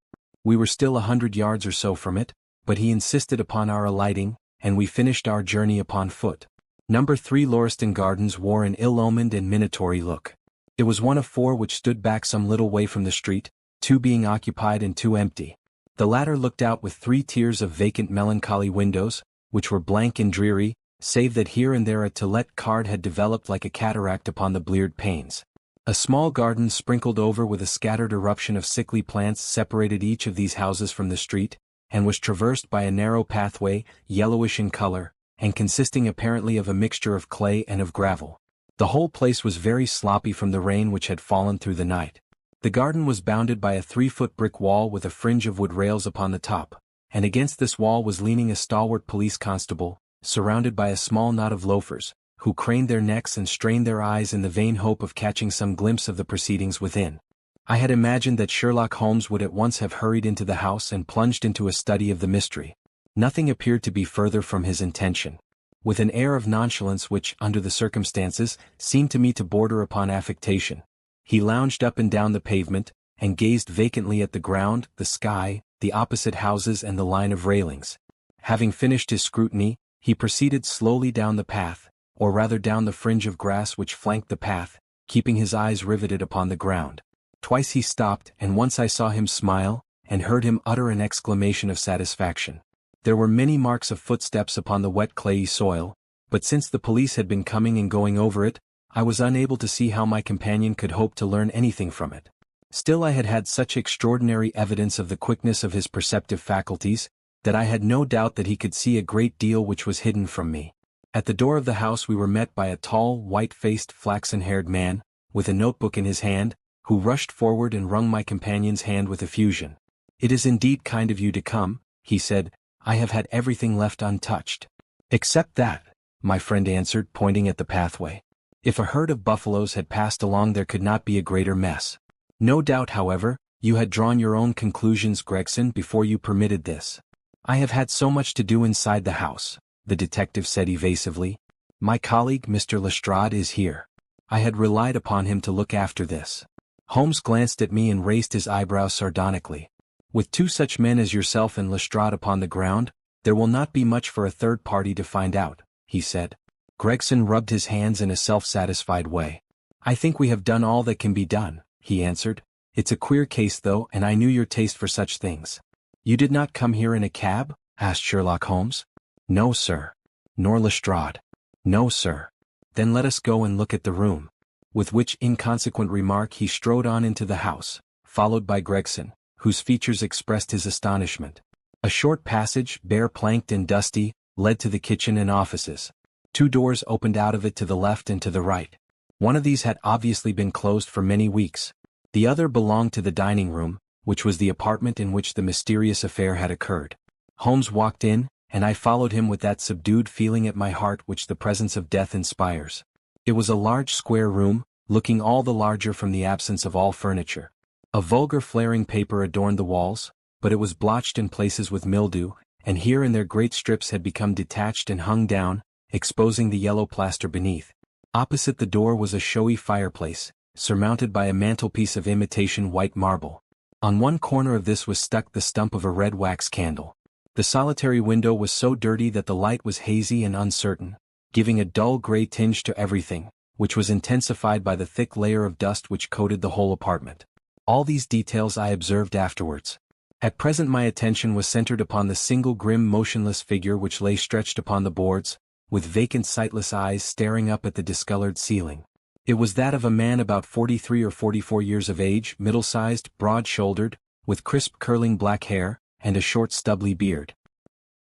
We were still 100 yards or so from it, but he insisted upon our alighting, and we finished our journey upon foot. Number 3 Lauriston Gardens wore an ill-omened and minatory look. It was one of 4 which stood back some little way from the street, 2 being occupied and 2 empty. The latter looked out with 3 tiers of vacant melancholy windows, which were blank and dreary, save that here and there a to let card had developed like a cataract upon the bleared panes. A small garden sprinkled over with a scattered eruption of sickly plants separated each of these houses from the street, and was traversed by a narrow pathway, yellowish in color, and consisting apparently of a mixture of clay and of gravel. The whole place was very sloppy from the rain which had fallen through the night. The garden was bounded by a 3-foot brick wall with a fringe of wood rails upon the top, and against this wall was leaning a stalwart police constable, surrounded by a small knot of loafers, who craned their necks and strained their eyes in the vain hope of catching some glimpse of the proceedings within. I had imagined that Sherlock Holmes would at once have hurried into the house and plunged into a study of the mystery. Nothing appeared to be further from his intention. With an air of nonchalance which, under the circumstances, seemed to me to border upon affectation, he lounged up and down the pavement, and gazed vacantly at the ground, the sky, the opposite houses and the line of railings. Having finished his scrutiny, he proceeded slowly down the path, or rather down the fringe of grass which flanked the path, keeping his eyes riveted upon the ground. Twice he stopped, and once I saw him smile, and heard him utter an exclamation of satisfaction. There were many marks of footsteps upon the wet clayey soil, but since the police had been coming and going over it, I was unable to see how my companion could hope to learn anything from it. Still I had had such extraordinary evidence of the quickness of his perceptive faculties, that I had no doubt that he could see a great deal which was hidden from me. At the door of the house we were met by a tall, white-faced, flaxen-haired man, with a notebook in his hand, who rushed forward and wrung my companion's hand with effusion. "It is indeed kind of you to come," he said. "I have had everything left untouched." "Except that," my friend answered, pointing at the pathway. "If a herd of buffaloes had passed along there could not be a greater mess. No doubt, however, you had drawn your own conclusions, Gregson, before you permitted this." "I have had so much to do inside the house," the detective said evasively. "My colleague, Mr. Lestrade, is here. I had relied upon him to look after this." Holmes glanced at me and raised his eyebrows sardonically. "With 2 such men as yourself and Lestrade upon the ground, There will not be much for a third party to find out, he said. Gregson rubbed his hands in a self-satisfied way. I think we have done all that can be done, he answered. It's a queer case though, and I knew your taste for such things. You did not come here in a cab? Asked Sherlock Holmes. No, sir. Nor Lestrade. No, sir. Then let us go and look at the room. With which inconsequent remark he strode on into the house, followed by Gregson, whose features expressed his astonishment. A short passage, bare-planked and dusty, led to the kitchen and offices. 2 doors opened out of it to the left and to the right. One of these had obviously been closed for many weeks. The other belonged to the dining room, which was the apartment in which the mysterious affair had occurred. Holmes walked in, and I followed him with that subdued feeling at my heart which the presence of death inspires. It was a large square room, looking all the larger from the absence of all furniture. A vulgar flaring paper adorned the walls, but it was blotched in places with mildew, and here and there great strips had become detached and hung down, exposing the yellow plaster beneath. Opposite the door was a showy fireplace, surmounted by a mantelpiece of imitation white marble. On one corner of this was stuck the stump of a red wax candle. The solitary window was so dirty that the light was hazy and uncertain, giving a dull gray tinge to everything, which was intensified by the thick layer of dust which coated the whole apartment. All these details I observed afterwards. At present my attention was centered upon the single grim motionless figure which lay stretched upon the boards, with vacant sightless eyes staring up at the discolored ceiling. It was that of a man about 43 or 44 years of age, middle-sized, broad-shouldered, with crisp curling black hair, and a short stubbly beard.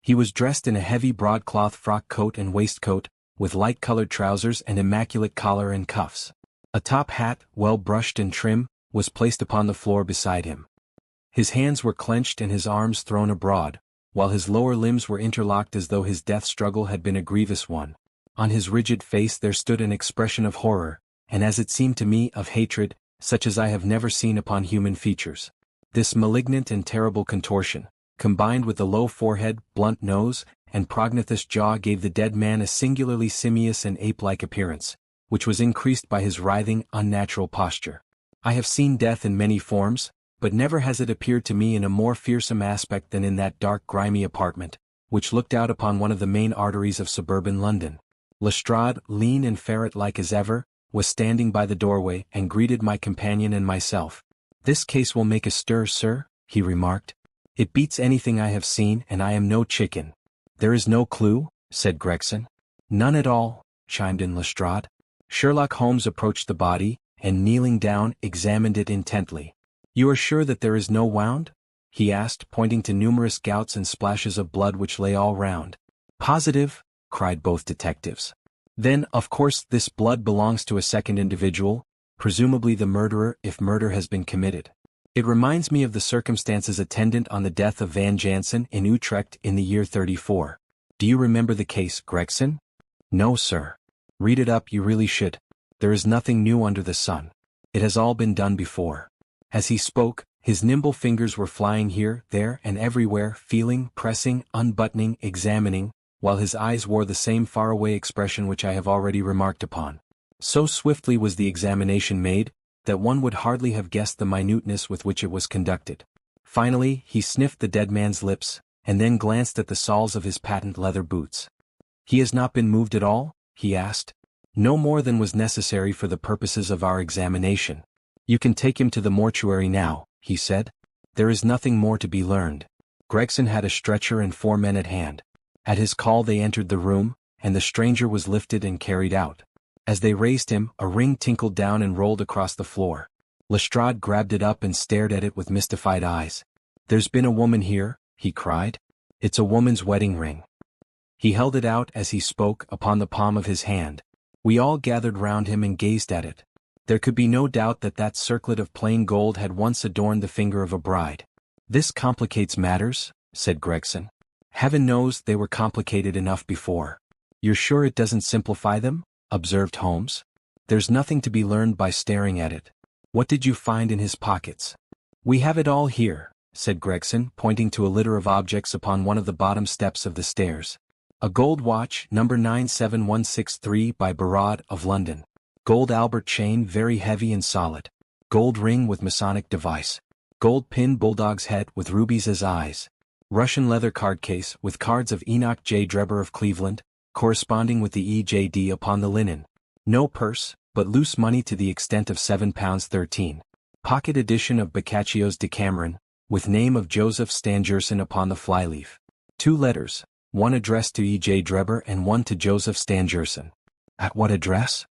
He was dressed in a heavy broadcloth frock coat and waistcoat, with light-colored trousers and immaculate collar and cuffs. A top hat, well brushed and trim, was placed upon the floor beside him. His hands were clenched and his arms thrown abroad, while his lower limbs were interlocked as though his death struggle had been a grievous one. On his rigid face there stood an expression of horror, and as it seemed to me, of hatred, such as I have never seen upon human features. This malignant and terrible contortion, combined with the low forehead, blunt nose, and prognathous jaw gave the dead man a singularly simious and ape-like appearance, which was increased by his writhing, unnatural posture. I have seen death in many forms, but never has it appeared to me in a more fearsome aspect than in that dark grimy apartment, which looked out upon one of the main arteries of suburban London. Lestrade, lean and ferret-like as ever, was standing by the doorway and greeted my companion and myself. "This case will make a stir, sir," he remarked. "It beats anything I have seen, and I am no chicken." "There is no clue?" said Gregson. "None at all," chimed in Lestrade. Sherlock Holmes approached the body, and kneeling down, examined it intently. "You are sure that there is no wound?" he asked, pointing to numerous gouts and splashes of blood which lay all round. "Positive," cried both detectives. "Then, of course, this blood belongs to a second individual, presumably the murderer if murder has been committed. It reminds me of the circumstances attendant on the death of Van Jansen in Utrecht in the year '34. Do you remember the case, Gregson?" "No, sir." "Read it up, you really should. There is nothing new under the sun. It has all been done before." As he spoke, his nimble fingers were flying here, there, and everywhere, feeling, pressing, unbuttoning, examining, while his eyes wore the same faraway expression which I have already remarked upon. So swiftly was the examination made, that one would hardly have guessed the minuteness with which it was conducted. Finally, he sniffed the dead man's lips, and then glanced at the soles of his patent leather boots. "He has not been moved at all?" he asked. "No more than was necessary for the purposes of our examination. You can take him to the mortuary now," he said. "There is nothing more to be learned." Gregson had a stretcher and 4 men at hand. At his call they entered the room, and the stranger was lifted and carried out. As they raised him, a ring tinkled down and rolled across the floor. Lestrade grabbed it up and stared at it with mystified eyes. "There's been a woman here," he cried. "It's a woman's wedding ring." He held it out as he spoke upon the palm of his hand. We all gathered round him and gazed at it. There could be no doubt that that circlet of plain gold had once adorned the finger of a bride. "This complicates matters," said Gregson. "Heaven knows they were complicated enough before." "You're sure it doesn't simplify them?" observed Holmes. "There's nothing to be learned by staring at it. What did you find in his pockets?" "We have it all here," said Gregson, pointing to a litter of objects upon one of the bottom steps of the stairs. "A gold watch, number 97163 by Barrade of London. Gold Albert chain very heavy and solid. Gold ring with Masonic device. Gold pin bulldog's head with rubies as eyes. Russian leather card case with cards of Enoch J. Drebber of Cleveland, corresponding with the EJD upon the linen. No purse, but loose money to the extent of £7.13. Pocket edition of Boccaccio's Decameron, with name of Joseph Stangerson upon the flyleaf. 2 letters, one addressed to E.J. Drebber and one to Joseph Stangerson. At what address?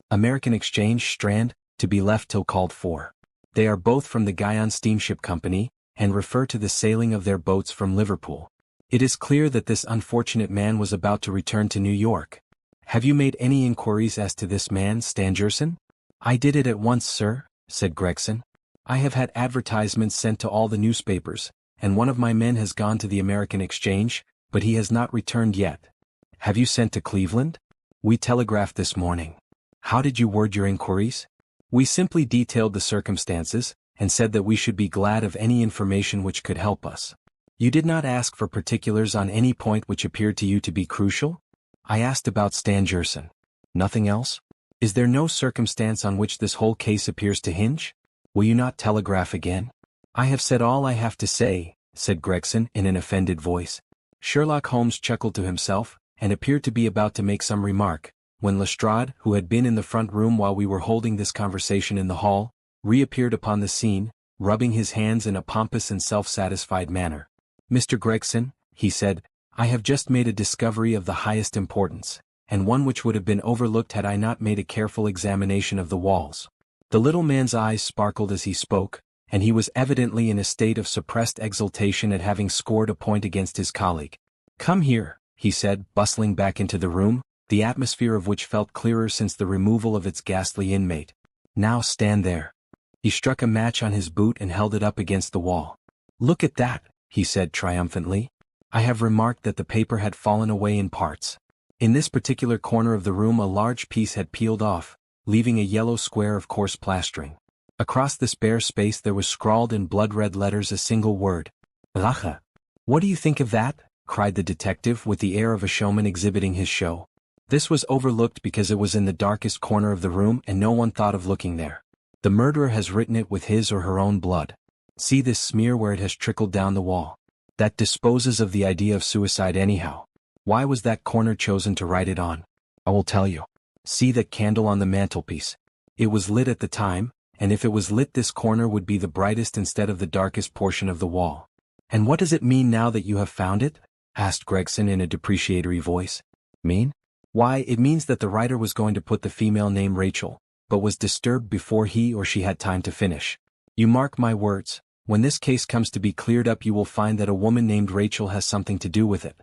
American Exchange, Strand, to be left till called for. They are both from the Guion Steamship Company, and refer to the sailing of their boats from Liverpool. It is clear that this unfortunate man was about to return to New York. Have you made any inquiries as to this man, Stangerson? I did it at once, sir, said Gregson. I have had advertisements sent to all the newspapers, and one of my men has gone to the American Exchange, but he has not returned yet. Have you sent to Cleveland? We telegraphed this morning. How did you word your inquiries? We simply detailed the circumstances, and said that we should be glad of any information which could help us. You did not ask for particulars on any point which appeared to you to be crucial? I asked about Stangerson. Nothing else? Is there no circumstance on which this whole case appears to hinge? Will you not telegraph again? I have said all I have to say, said Gregson in an offended voice. Sherlock Holmes chuckled to himself, and appeared to be about to make some remark, when Lestrade, who had been in the front room while we were holding this conversation in the hall, reappeared upon the scene, rubbing his hands in a pompous and self-satisfied manner. Mr. Gregson, he said, I have just made a discovery of the highest importance, and one which would have been overlooked had I not made a careful examination of the walls. The little man's eyes sparkled as he spoke, and he was evidently in a state of suppressed exultation at having scored a point against his colleague. Come here, he said, bustling back into the room, the atmosphere of which felt clearer since the removal of its ghastly inmate. Now stand there. He struck a match on his boot and held it up against the wall. Look at that, he said triumphantly. I have remarked that the paper had fallen away in parts. In this particular corner of the room a large piece had peeled off, leaving a yellow square of coarse plastering. Across this bare space there was scrawled in blood-red letters a single word. Rache. What do you think of that? Cried the detective with the air of a showman exhibiting his show. This was overlooked because it was in the darkest corner of the room and no one thought of looking there. The murderer has written it with his or her own blood. See this smear where it has trickled down the wall. That disposes of the idea of suicide anyhow. Why was that corner chosen to write it on? I will tell you. See that candle on the mantelpiece. It was lit at the time, and if it was lit this corner would be the brightest instead of the darkest portion of the wall. And what does it mean now that you have found it? Asked Gregson in a depreciatory voice. Mean? Why, it means that the writer was going to put the female name Rachel, but was disturbed before he or she had time to finish. You mark my words, when this case comes to be cleared up you will find that a woman named Rachel has something to do with it.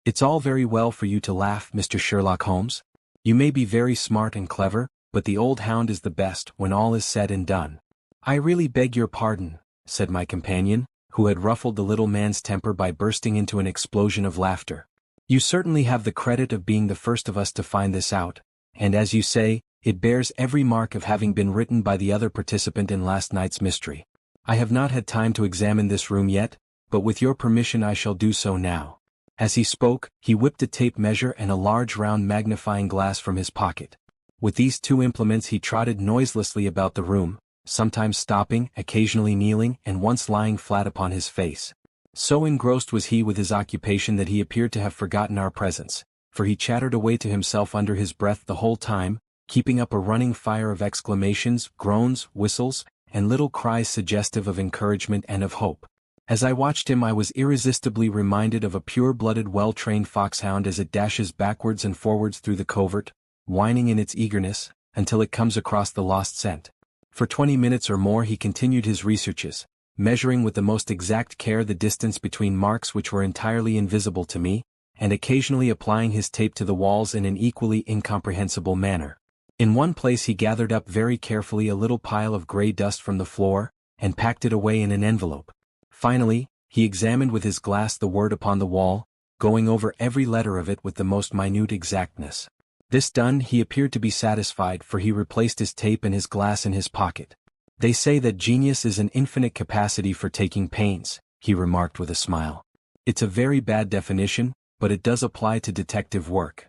It's all very well for you to laugh, Mr. Sherlock Holmes. You may be very smart and clever, but the old hound is the best when all is said and done. I really beg your pardon, said my companion, who had ruffled the little man's temper by bursting into an explosion of laughter. You certainly have the credit of being the first of us to find this out, and as you say, it bears every mark of having been written by the other participant in last night's mystery. I have not had time to examine this room yet, but with your permission I shall do so now. As he spoke, he whipped a tape measure and a large round magnifying glass from his pocket. With these two implements he trotted noiselessly about the room, sometimes stopping, occasionally kneeling, and once lying flat upon his face. So engrossed was he with his occupation that he appeared to have forgotten our presence, for he chattered away to himself under his breath the whole time, keeping up a running fire of exclamations, groans, whistles, and little cries suggestive of encouragement and of hope. As I watched him I was irresistibly reminded of a pure-blooded well-trained foxhound as it dashes backwards and forwards through the covert, whining in its eagerness, until it comes across the lost scent. For 20 minutes or more he continued his researches, measuring with the most exact care the distance between marks which were entirely invisible to me, and occasionally applying his tape to the walls in an equally incomprehensible manner. In one place he gathered up very carefully a little pile of grey dust from the floor, and packed it away in an envelope. Finally, he examined with his glass the word upon the wall, going over every letter of it with the most minute exactness. This done, he appeared to be satisfied, for he replaced his tape and his glass in his pocket. They say that genius is an infinite capacity for taking pains, he remarked with a smile. It's a very bad definition, but it does apply to detective work.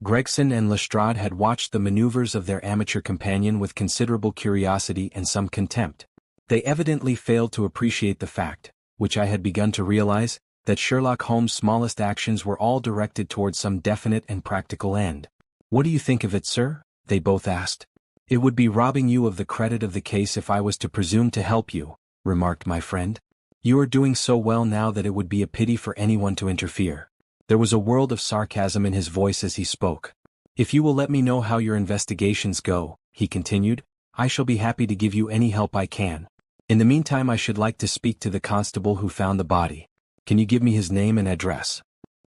Gregson and Lestrade had watched the maneuvers of their amateur companion with considerable curiosity and some contempt. They evidently failed to appreciate the fact, which I had begun to realize, that Sherlock Holmes' smallest actions were all directed towards some definite and practical end. "What do you think of it, sir?" they both asked. "It would be robbing you of the credit of the case if I was to presume to help you," remarked my friend. "You are doing so well now that it would be a pity for anyone to interfere." There was a world of sarcasm in his voice as he spoke. "If you will let me know how your investigations go," he continued, "I shall be happy to give you any help I can. In the meantime, I should like to speak to the constable who found the body. Can you give me his name and address?"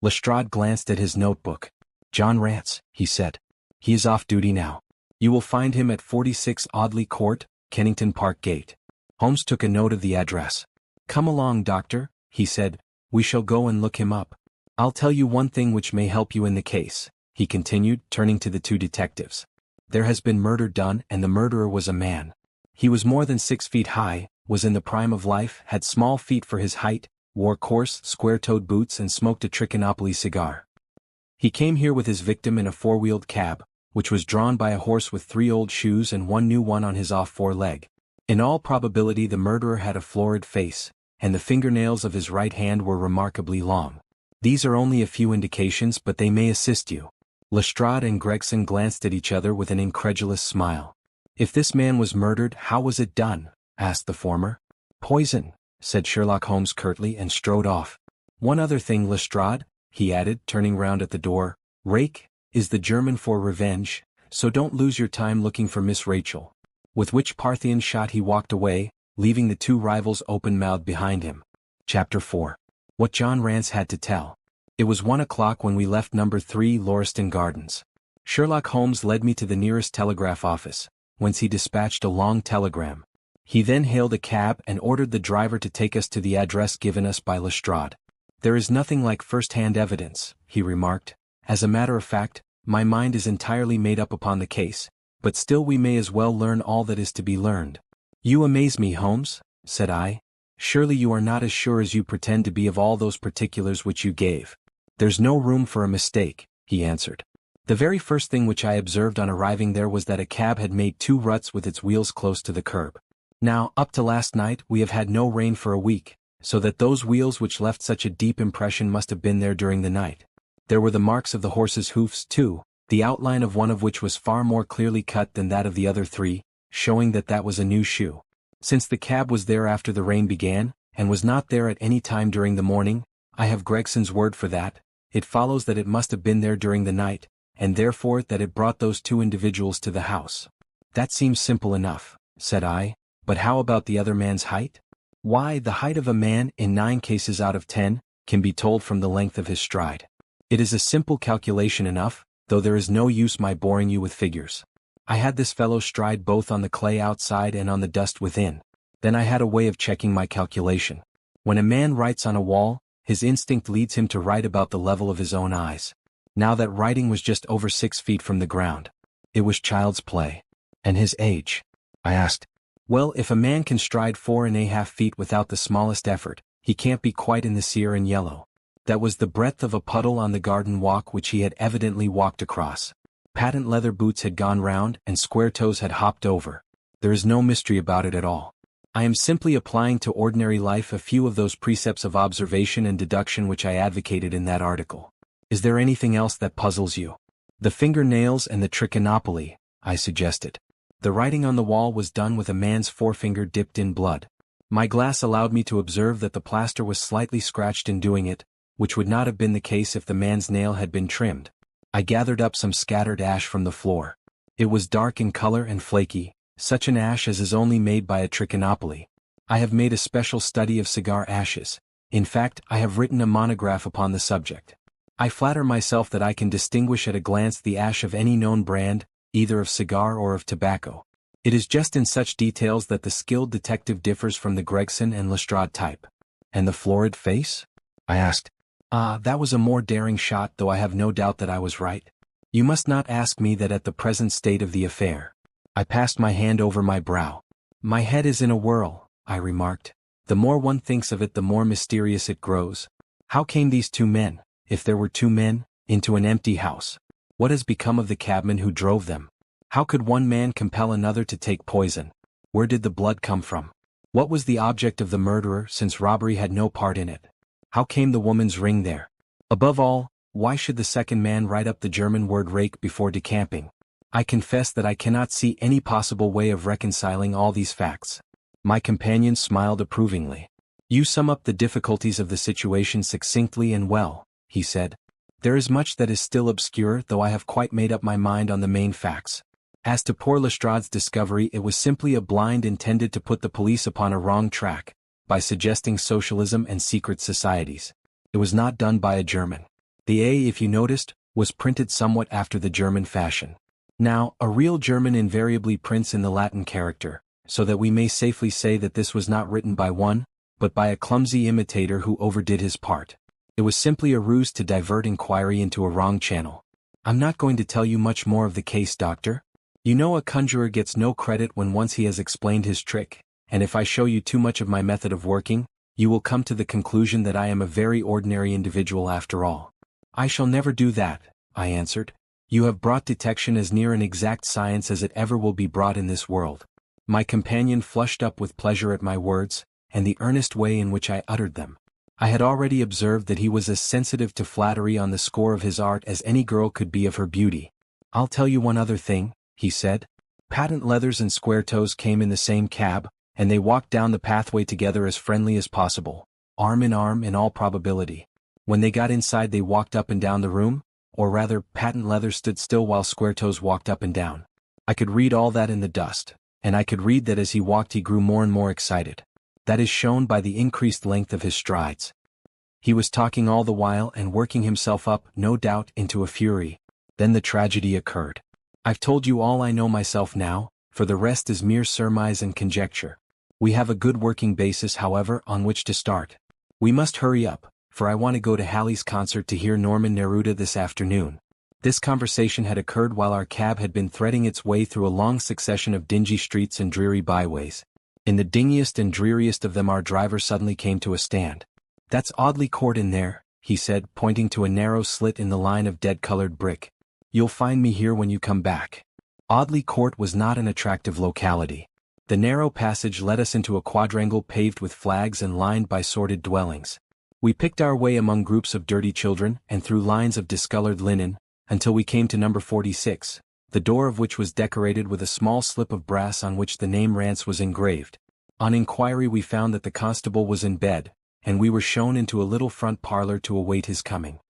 Lestrade glanced at his notebook. "John Rance," he said. "He is off duty now. You will find him at 46 Audley Court, Kennington Park Gate." Holmes took a note of the address. "Come along, doctor," he said. "We shall go and look him up. I'll tell you one thing which may help you in the case," he continued, turning to the two detectives. "There has been murder done, and the murderer was a man. He was more than 6 feet high, was in the prime of life, had small feet for his height, wore coarse, square-toed boots and smoked a Trichinopoly cigar. He came here with his victim in a four-wheeled cab, which was drawn by a horse with 3 old shoes and 1 new one on his off foreleg. In all probability the murderer had a florid face, and the fingernails of his right hand were remarkably long. These are only a few indications, but they may assist you." Lestrade and Gregson glanced at each other with an incredulous smile. "If this man was murdered, how was it done?" asked the former. "Poison," said Sherlock Holmes curtly and strode off. "One other thing, Lestrade," he added, turning round at the door. "Rache is the German for revenge, so don't lose your time looking for Miss Rachel." With which Parthian shot he walked away, leaving the two rivals open-mouthed behind him. Chapter 4. What John Rance had to tell. It was 1 o'clock when we left number 3 Lauriston Gardens. Sherlock Holmes led me to the nearest telegraph office, whence he dispatched a long telegram. He then hailed a cab and ordered the driver to take us to the address given us by Lestrade. "There is nothing like first-hand evidence," he remarked. "As a matter of fact, my mind is entirely made up upon the case, but still we may as well learn all that is to be learned." "You amaze me, Holmes," said I. "Surely you are not as sure as you pretend to be of all those particulars which you gave." "There's no room for a mistake," he answered. "The very first thing which I observed on arriving there was that a cab had made 2 ruts with its wheels close to the curb. Now, up to last night we have had no rain for a week, so that those wheels which left such a deep impression must have been there during the night. There were the marks of the horse's hoofs too, the outline of one of which was far more clearly cut than that of the other 3, showing that that was a new shoe. Since the cab was there after the rain began, and was not there at any time during the morning, I have Gregson's word for that, it follows that it must have been there during the night, and therefore that it brought those 2 individuals to the house." "That seems simple enough," said I, "but how about the other man's height?" "Why, the height of a man, in 9 cases out of 10, can be told from the length of his stride. It is a simple calculation enough, though there is no use my boring you with figures. I had this fellow stride both on the clay outside and on the dust within. Then I had a way of checking my calculation. When a man writes on a wall, his instinct leads him to write about the level of his own eyes. Now that writing was just over 6 feet from the ground. It was child's play." "And his age?" I asked. "Well, if a man can stride 4½ feet without the smallest effort, he can't be quite in the sere and yellow. That was the breadth of a puddle on the garden walk which he had evidently walked across. Patent leather boots had gone round and square toes had hopped over. There is no mystery about it at all. I am simply applying to ordinary life a few of those precepts of observation and deduction which I advocated in that article. Is there anything else that puzzles you?" "The finger-nails and the Trichinopoly," I suggested. "The writing on the wall was done with a man's forefinger dipped in blood. My glass allowed me to observe that the plaster was slightly scratched in doing it, which would not have been the case if the man's nail had been trimmed. I gathered up some scattered ash from the floor. It was dark in color and flaky, such an ash as is only made by a Trichinopoly. I have made a special study of cigar ashes. In fact, I have written a monograph upon the subject. I flatter myself that I can distinguish at a glance the ash of any known brand, either of cigar or of tobacco. It is just in such details that the skilled detective differs from the Gregson and Lestrade type." "And the florid face?" I asked. That was a more daring shot, though I have no doubt that I was right. You must not ask me that at the present state of the affair." I passed my hand over my brow. "My head is in a whirl," I remarked. "The more one thinks of it, the more mysterious it grows. How came these 2 men, if there were 2 men, into an empty house? What has become of the cabman who drove them? How could one man compel another to take poison? Where did the blood come from? What was the object of the murderer, since robbery had no part in it? How came the woman's ring there? Above all, why should the second man write up the German word rake before decamping? I confess that I cannot see any possible way of reconciling all these facts. My companion smiled approvingly. You sum up the difficulties of the situation succinctly and well, he said. There is much that is still obscure, though I have quite made up my mind on the main facts. As to poor Lestrade's discovery, it was simply a blind intended to put the police upon a wrong track, by suggesting socialism and secret societies. It was not done by a German. The A, if you noticed, was printed somewhat after the German fashion. Now, a real German invariably prints in the Latin character, so that we may safely say that this was not written by one, but by a clumsy imitator who overdid his part. It was simply a ruse to divert inquiry into a wrong channel. I'm not going to tell you much more of the case, Doctor. You know a conjurer gets no credit when once he has explained his trick, and if I show you too much of my method of working, you will come to the conclusion that I am a very ordinary individual after all. I shall never do that, I answered. You have brought detection as near an exact science as it ever will be brought in this world. My companion flushed up with pleasure at my words, and the earnest way in which I uttered them. I had already observed that he was as sensitive to flattery on the score of his art as any girl could be of her beauty. I'll tell you one other thing, he said. Patent Leathers and Square Toes came in the same cab, and they walked down the pathway together as friendly as possible, arm in all probability. When they got inside they walked up and down the room, or rather Patent Leathers stood still while Square Toes walked up and down. I could read all that in the dust, and I could read that as he walked he grew more and more excited. That is shown by the increased length of his strides. He was talking all the while and working himself up, no doubt, into a fury. Then the tragedy occurred. I've told you all I know myself now, for the rest is mere surmise and conjecture. We have a good working basis, however, on which to start. We must hurry up, for I want to go to Halley's concert to hear Norman Neruda this afternoon. This conversation had occurred while our cab had been threading its way through a long succession of dingy streets and dreary byways. In the dingiest and dreariest of them our driver suddenly came to a stand. That's Audley Court in there, he said, pointing to a narrow slit in the line of dead-colored brick. You'll find me here when you come back. Audley Court was not an attractive locality. The narrow passage led us into a quadrangle paved with flags and lined by sordid dwellings. We picked our way among groups of dirty children and through lines of discolored linen, until we came to number 46, the door of which was decorated with a small slip of brass on which the name Rance was engraved. On inquiry we found that the constable was in bed, and we were shown into a little front parlor to await his coming.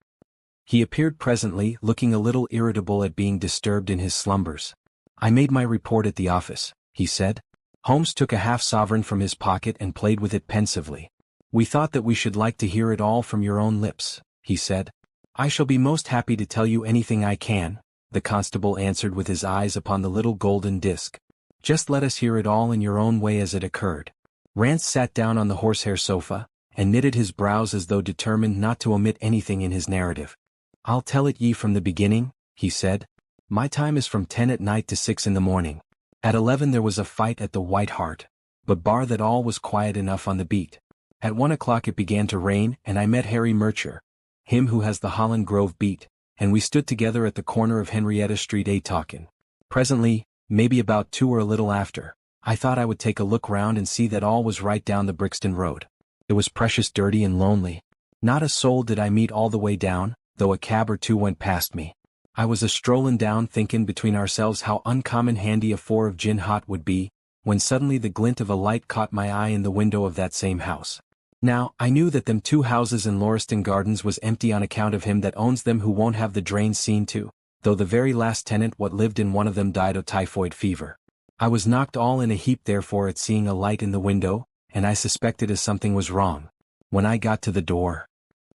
He appeared presently, looking a little irritable at being disturbed in his slumbers. I made my report at the office, he said. Holmes took a half-sovereign from his pocket and played with it pensively. We thought that we should like to hear it all from your own lips, he said. I shall be most happy to tell you anything I can, the constable answered with his eyes upon the little golden disc. Just let us hear it all in your own way as it occurred. Rance sat down on the horsehair sofa, and knitted his brows as though determined not to omit anything in his narrative. I'll tell it ye from the beginning, he said. My time is from 10 at night to 6 in the morning. At 11 there was a fight at the White Hart, but bar that all was quiet enough on the beat. At 1 o'clock it began to rain, and I met Harry Murcher, him who has the Holland Grove beat, and we stood together at the corner of Henrietta Street talkin'. Presently, maybe about 2 or a little after, I thought I would take a look round and see that all was right down the Brixton Road. It was precious dirty and lonely. Not a soul did I meet all the way down, though a cab or two went past me. I was a-strollin' down thinkin' between ourselves how uncommon handy a 4 of gin hot would be, when suddenly the glint of a light caught my eye in the window of that same house. Now, I knew that them 2 houses in Lauriston Gardens was empty on account of him that owns them who won't have the drains seen to, though the very last tenant what lived in one of them died of typhoid fever. I was knocked all in a heap therefore at seeing a light in the window, and I suspected as something was wrong. When I got to the door,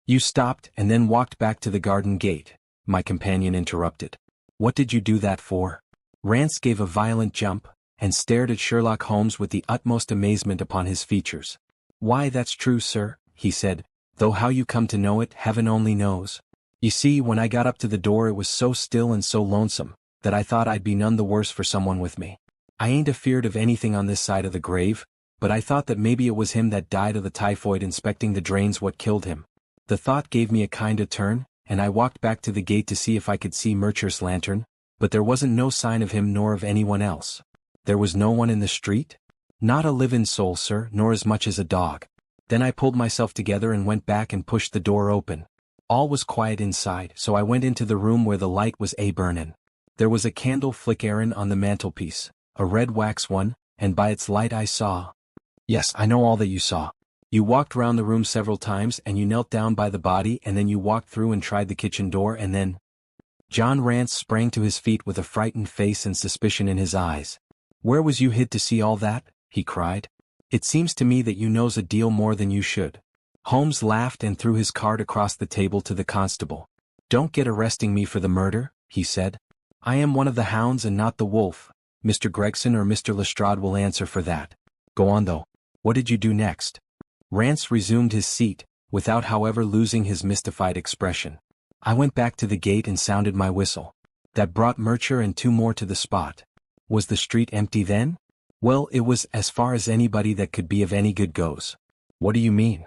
you stopped and then walked back to the garden gate, my companion interrupted. What did you do that for? Rance gave a violent jump, and stared at Sherlock Holmes with the utmost amazement upon his features. Why, that's true, sir, he said, though how you come to know it, heaven only knows. You see, when I got up to the door it was so still and so lonesome, that I thought I'd be none the worse for someone with me. I ain't afeard of anything on this side of the grave, but I thought that maybe it was him that died of the typhoid inspecting the drains what killed him. The thought gave me a kind of turn, and I walked back to the gate to see if I could see Murcher's lantern, but there wasn't no sign of him nor of anyone else. There was no one in the street? Not a livin' soul, sir, nor as much as a dog. Then I pulled myself together and went back and pushed the door open. All was quiet inside, so I went into the room where the light was burnin'. There was a candle flickering on the mantelpiece, a red wax one, and by its light I saw. Yes, I know all that you saw. You walked round the room several times and you knelt down by the body and then you walked through and tried the kitchen door and then... John Rance sprang to his feet with a frightened face and suspicion in his eyes. Where was you hid to see all that? He cried. It seems to me that you knows a deal more than you should. Holmes laughed and threw his card across the table to the constable. Don't get arresting me for the murder, he said. I am one of the hounds and not the wolf. Mr. Gregson or Mr. Lestrade will answer for that. Go on though. What did you do next? Rance resumed his seat, without however losing his mystified expression. I went back to the gate and sounded my whistle. That brought Murcher and two more to the spot. Was the street empty then? Well, it was as far as anybody that could be of any good goes. What do you mean?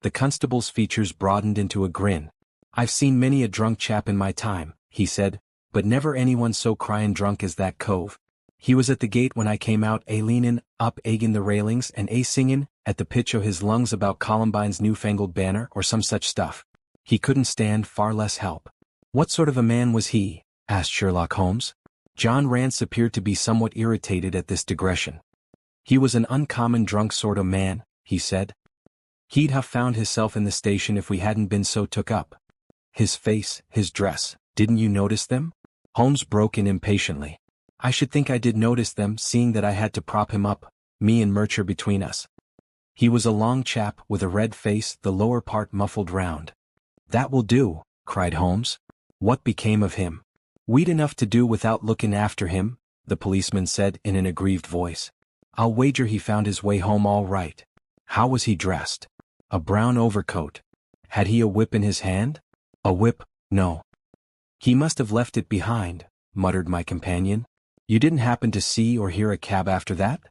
The constable's features broadened into a grin. I've seen many a drunk chap in my time, he said, but never anyone so cryin' drunk as that cove. He was at the gate when I came out leanin' up agin the railings and singin' at the pitch o' his lungs about Columbine's newfangled banner or some such stuff. He couldn't stand far less help. What sort of a man was he? Asked Sherlock Holmes. John Rance appeared to be somewhat irritated at this digression. He was an uncommon drunk sort o' man, he said. He'd have found hisself in the station if we hadn't been so took up. His face, his dress, didn't you notice them? Holmes broke in impatiently. I should think I did notice them, seeing that I had to prop him up, me and Murcher between us. He was a long chap with a red face, the lower part muffled round. That will do, cried Holmes. What became of him? We'd enough to do without looking after him, the policeman said in an aggrieved voice. I'll wager he found his way home all right. How was he dressed? A brown overcoat. Had he a whip in his hand? A whip, no. He must have left it behind, muttered my companion. You didn't happen to see or hear a cab after that?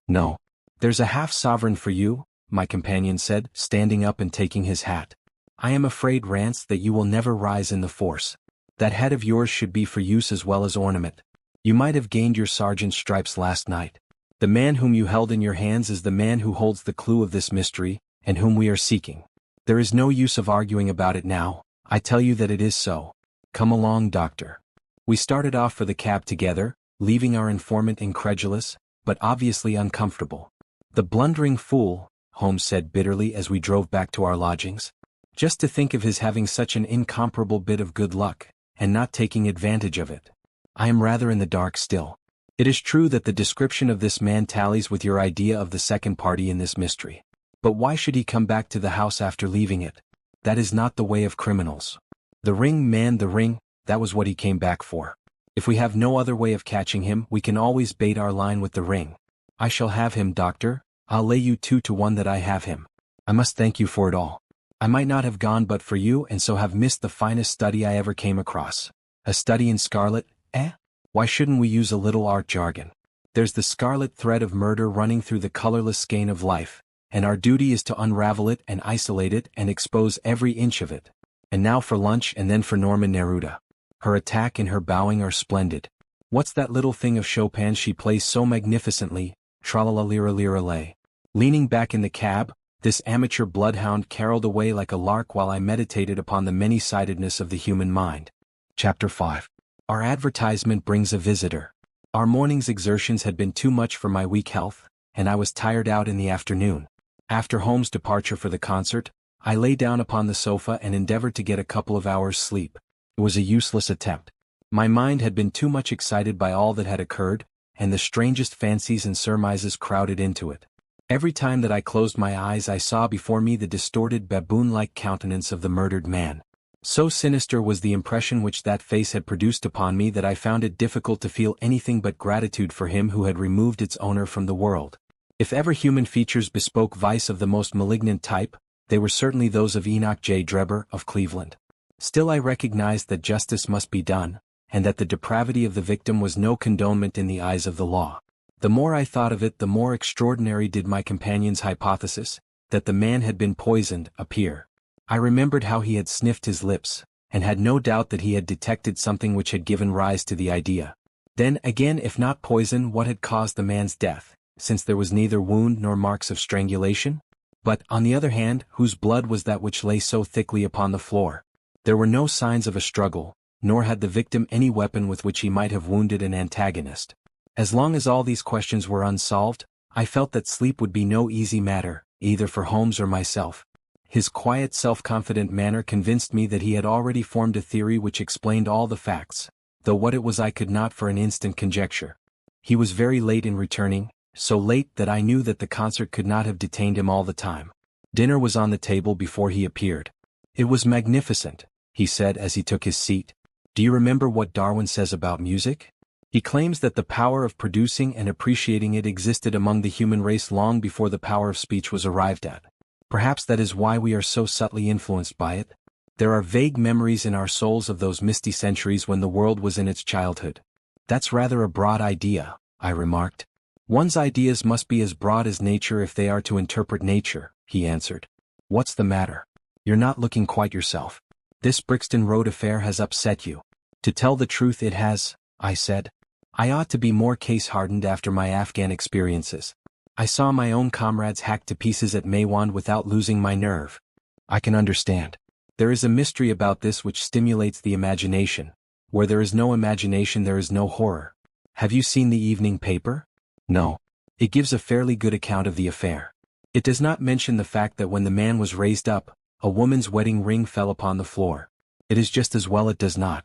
No. There's a half-sovereign for you, my companion said, standing up and taking his hat. I am afraid, Rance, that you will never rise in the force. That hat of yours should be for use as well as ornament. You might have gained your sergeant's stripes last night. The man whom you held in your hands is the man who holds the clue of this mystery, and whom we are seeking. There is no use of arguing about it now. I tell you that it is so. Come along, doctor. We started off for the cab together, leaving our informant incredulous, but obviously uncomfortable. The blundering fool, Holmes said bitterly as we drove back to our lodgings. Just to think of his having such an incomparable bit of good luck, and not taking advantage of it. I am rather in the dark still. It is true that the description of this man tallies with your idea of the second party in this mystery. But why should he come back to the house after leaving it? That is not the way of criminals. The ring, man, the ring, that was what he came back for. If we have no other way of catching him, we can always bait our line with the ring. I shall have him, doctor. I'll lay you 2 to 1 that I have him. I must thank you for it all. I might not have gone but for you and so have missed the finest study I ever came across. A study in Scarlet, eh? Why shouldn't we use a little art jargon? There's the scarlet thread of murder running through the colorless skein of life, and our duty is to unravel it and isolate it and expose every inch of it. And now for lunch and then for Norman Neruda. Her attack and her bowing are splendid. What's that little thing of Chopin's she plays so magnificently, tra-la-la-lira-lira-lay. Leaning back in the cab, this amateur bloodhound caroled away like a lark while I meditated upon the many-sidedness of the human mind. Chapter 5. Our advertisement brings a visitor. Our morning's exertions had been too much for my weak health, and I was tired out in the afternoon. After Holmes' departure for the concert, I lay down upon the sofa and endeavored to get a couple of hours' sleep. It was a useless attempt. My mind had been too much excited by all that had occurred, and the strangest fancies and surmises crowded into it. Every time that I closed my eyes I saw before me the distorted baboon-like countenance of the murdered man. So sinister was the impression which that face had produced upon me that I found it difficult to feel anything but gratitude for him who had removed its owner from the world. If ever human features bespoke vice of the most malignant type, they were certainly those of Enoch J. Drebber of Cleveland. Still I recognized that justice must be done, and that the depravity of the victim was no condonement in the eyes of the law. The more I thought of it, the more extraordinary did my companion's hypothesis, that the man had been poisoned, appear. I remembered how he had sniffed his lips, and had no doubt that he had detected something which had given rise to the idea. Then again, if not poison, what had caused the man's death, since there was neither wound nor marks of strangulation? But, on the other hand, whose blood was that which lay so thickly upon the floor? There were no signs of a struggle, nor had the victim any weapon with which he might have wounded an antagonist. As long as all these questions were unsolved, I felt that sleep would be no easy matter, either for Holmes or myself. His quiet, self-confident manner convinced me that he had already formed a theory which explained all the facts, though what it was I could not for an instant conjecture. He was very late in returning, so late that I knew that the concert could not have detained him all the time. Dinner was on the table before he appeared. "It was magnificent," he said as he took his seat. "Do you remember what Darwin says about music? He claims that the power of producing and appreciating it existed among the human race long before the power of speech was arrived at. Perhaps that is why we are so subtly influenced by it. There are vague memories in our souls of those misty centuries when the world was in its childhood." "That's rather a broad idea," I remarked. "One's ideas must be as broad as nature if they are to interpret nature," he answered. "What's the matter? You're not looking quite yourself. This Brixton Road affair has upset you." "To tell the truth, it has," I said. "I ought to be more case-hardened after my Afghan experiences. I saw my own comrades hacked to pieces at Maiwand without losing my nerve." "I can understand. There is a mystery about this which stimulates the imagination. Where there is no imagination there is no horror. Have you seen the evening paper?" "No. It gives a fairly good account of the affair. It does not mention the fact that when the man was raised up, a woman's wedding ring fell upon the floor. It is just as well it does not."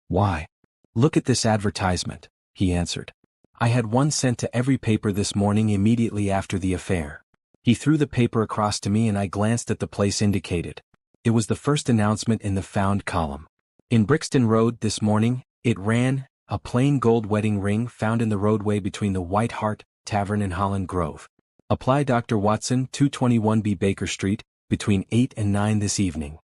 "Why?" "Look at this advertisement," he answered. "I had one sent to every paper this morning immediately after the affair." He threw the paper across to me and I glanced at the place indicated. It was the first announcement in the found column. In Brixton Road this morning, it ran, "A plain gold wedding ring found in the roadway between the White Hart Tavern and Holland Grove. Apply Dr. Watson, 221B Baker Street, between 8 and 9 this evening."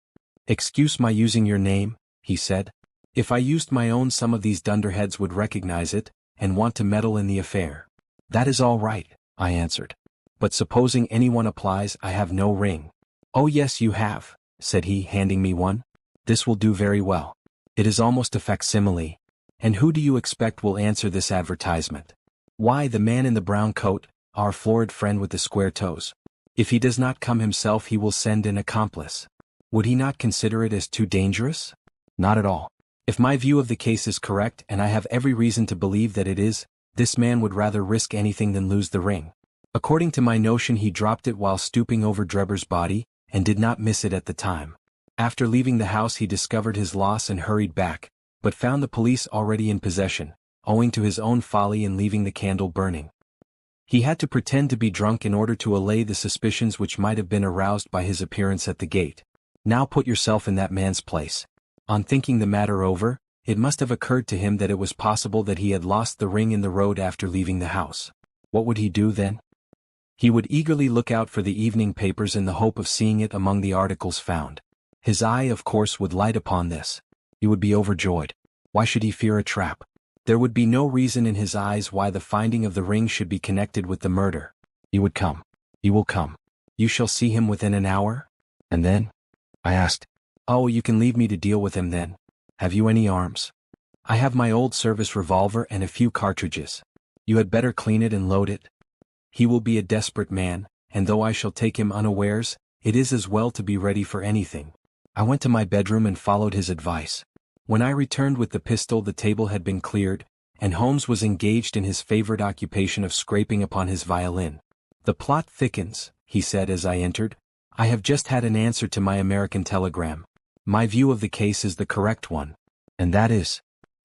"Excuse my using your name," he said. "If I used my own some of these dunderheads would recognize it, and want to meddle in the affair." "That is all right," I answered. "But supposing anyone applies, I have no ring." "Oh yes you have," said he, handing me one. "This will do very well. It is almost a facsimile. And who do you expect will answer this advertisement?" "Why, the man in the brown coat, our florid friend with the square toes. If he does not come himself he will send an accomplice." "Would he not consider it as too dangerous?" "Not at all. If my view of the case is correct, and I have every reason to believe that it is, this man would rather risk anything than lose the ring. According to my notion he dropped it while stooping over Drebber's body, and did not miss it at the time. After leaving the house he discovered his loss and hurried back, but found the police already in possession, owing to his own folly in leaving the candle burning. He had to pretend to be drunk in order to allay the suspicions which might have been aroused by his appearance at the gate. Now put yourself in that man's place. On thinking the matter over, it must have occurred to him that it was possible that he had lost the ring in the road after leaving the house. What would he do then? He would eagerly look out for the evening papers in the hope of seeing it among the articles found. His eye, of course, would light upon this. He would be overjoyed. Why should he fear a trap? There would be no reason in his eyes why the finding of the ring should be connected with the murder. He would come. He will come. You shall see him within an hour? And then? I asked. Oh, you can leave me to deal with him then. Have you any arms? I have my old service revolver and a few cartridges. You had better clean it and load it. He will be a desperate man, and though I shall take him unawares, it is as well to be ready for anything. I went to my bedroom and followed his advice. When I returned with the pistol the table had been cleared, and Holmes was engaged in his favorite occupation of scraping upon his violin. "The plot thickens," he said as I entered. "I have just had an answer to my American telegram. My view of the case is the correct one." "And that is?"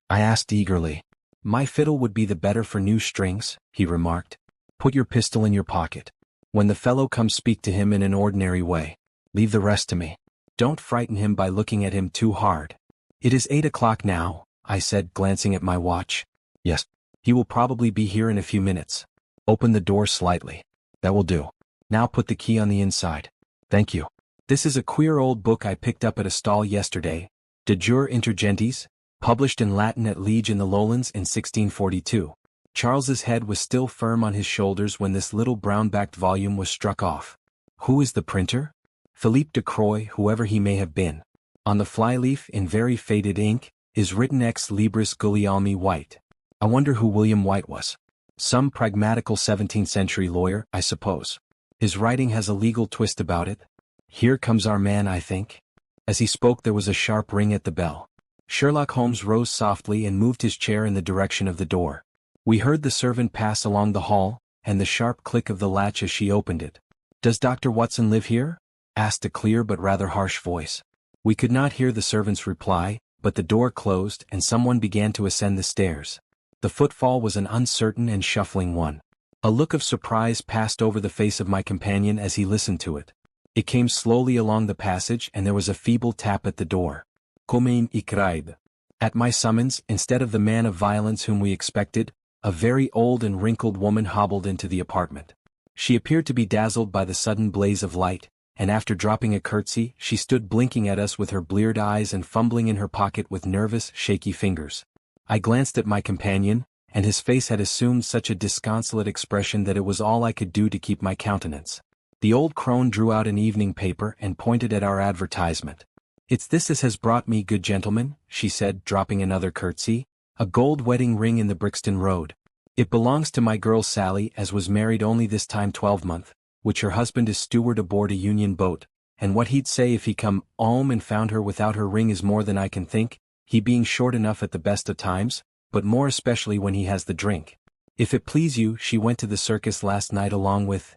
I asked eagerly. "My fiddle would be the better for new strings," he remarked. "Put your pistol in your pocket. When the fellow comes speak to him in an ordinary way. Leave the rest to me. Don't frighten him by looking at him too hard." "It is 8 o'clock now," I said, glancing at my watch. "Yes. He will probably be here in a few minutes. Open the door slightly. That will do. Now put the key on the inside. Thank you. This is a queer old book I picked up at a stall yesterday, De Jure Inter Gentes, published in Latin at Liege in the Lowlands in 1642. Charles's head was still firm on his shoulders when this little brown-backed volume was struck off. Who is the printer? Philippe de Croix, whoever he may have been. On the flyleaf, in very faded ink, is written Ex Libris Guglielmi White. I wonder who William White was. Some pragmatical 17th-century lawyer, I suppose. His writing has a legal twist about it. Here comes our man, I think." As he spoke there was a sharp ring at the bell. Sherlock Holmes rose softly and moved his chair in the direction of the door. We heard the servant pass along the hall, and the sharp click of the latch as she opened it. "Does Dr. Watson live here?" asked a clear but rather harsh voice. We could not hear the servant's reply, but the door closed and someone began to ascend the stairs. The footfall was an uncertain and shuffling one. A look of surprise passed over the face of my companion as he listened to it. It came slowly along the passage and there was a feeble tap at the door. "Come y cried." At my summons, instead of the man of violence whom we expected, a very old and wrinkled woman hobbled into the apartment. She appeared to be dazzled by the sudden blaze of light, and after dropping a curtsy, she stood blinking at us with her bleared eyes and fumbling in her pocket with nervous, shaky fingers. I glanced at my companion, and his face had assumed such a disconsolate expression that it was all I could do to keep my countenance. The old crone drew out an evening paper and pointed at our advertisement. "It's this as has brought me, good gentleman," she said, dropping another curtsy, "a gold wedding ring in the Brixton Road. It belongs to my girl Sally, as was married only this time 12-month, which her husband is steward aboard a Union boat, and what he'd say if he come 'ome and found her without her ring is more than I can think, he being short enough at the best of times, but more especially when he has the drink. If it please you, she went to the circus last night along with—"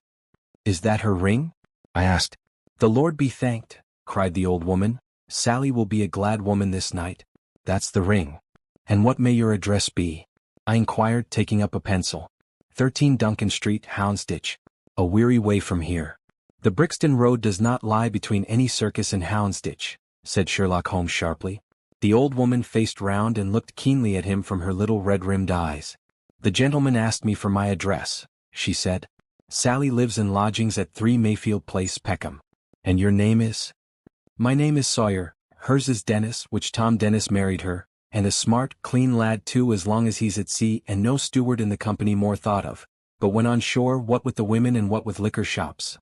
"Is that her ring?" I asked. "The Lord be thanked," cried the old woman. "Sally will be a glad woman this night. That's the ring." "And what may your address be?" I inquired, taking up a pencil. 13 Duncan Street, Houndsditch. A weary way from here. "The Brixton Road does not lie between any circus and Houndsditch," said Sherlock Holmes sharply. The old woman faced round and looked keenly at him from her little red-rimmed eyes. "The gentleman asked me for my address," she said. "Sally lives in lodgings at 3 Mayfield Place, Peckham. And your name is?" "My name is Sawyer, hers is Dennis, which Tom Dennis married her, and a smart, clean lad too as long as he's at sea and no steward in the company more thought of. But when on shore, what with the women and what with liquor shops."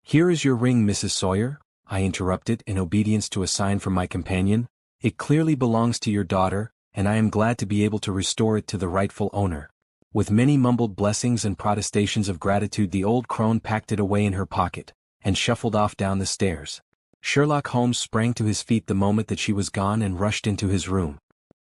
"Here is your ring, Mrs. Sawyer," I interrupted in obedience to a sign from my companion. "It clearly belongs to your daughter, and I am glad to be able to restore it to the rightful owner." With many mumbled blessings and protestations of gratitude the old crone packed it away in her pocket, and shuffled off down the stairs. Sherlock Holmes sprang to his feet the moment that she was gone and rushed into his room.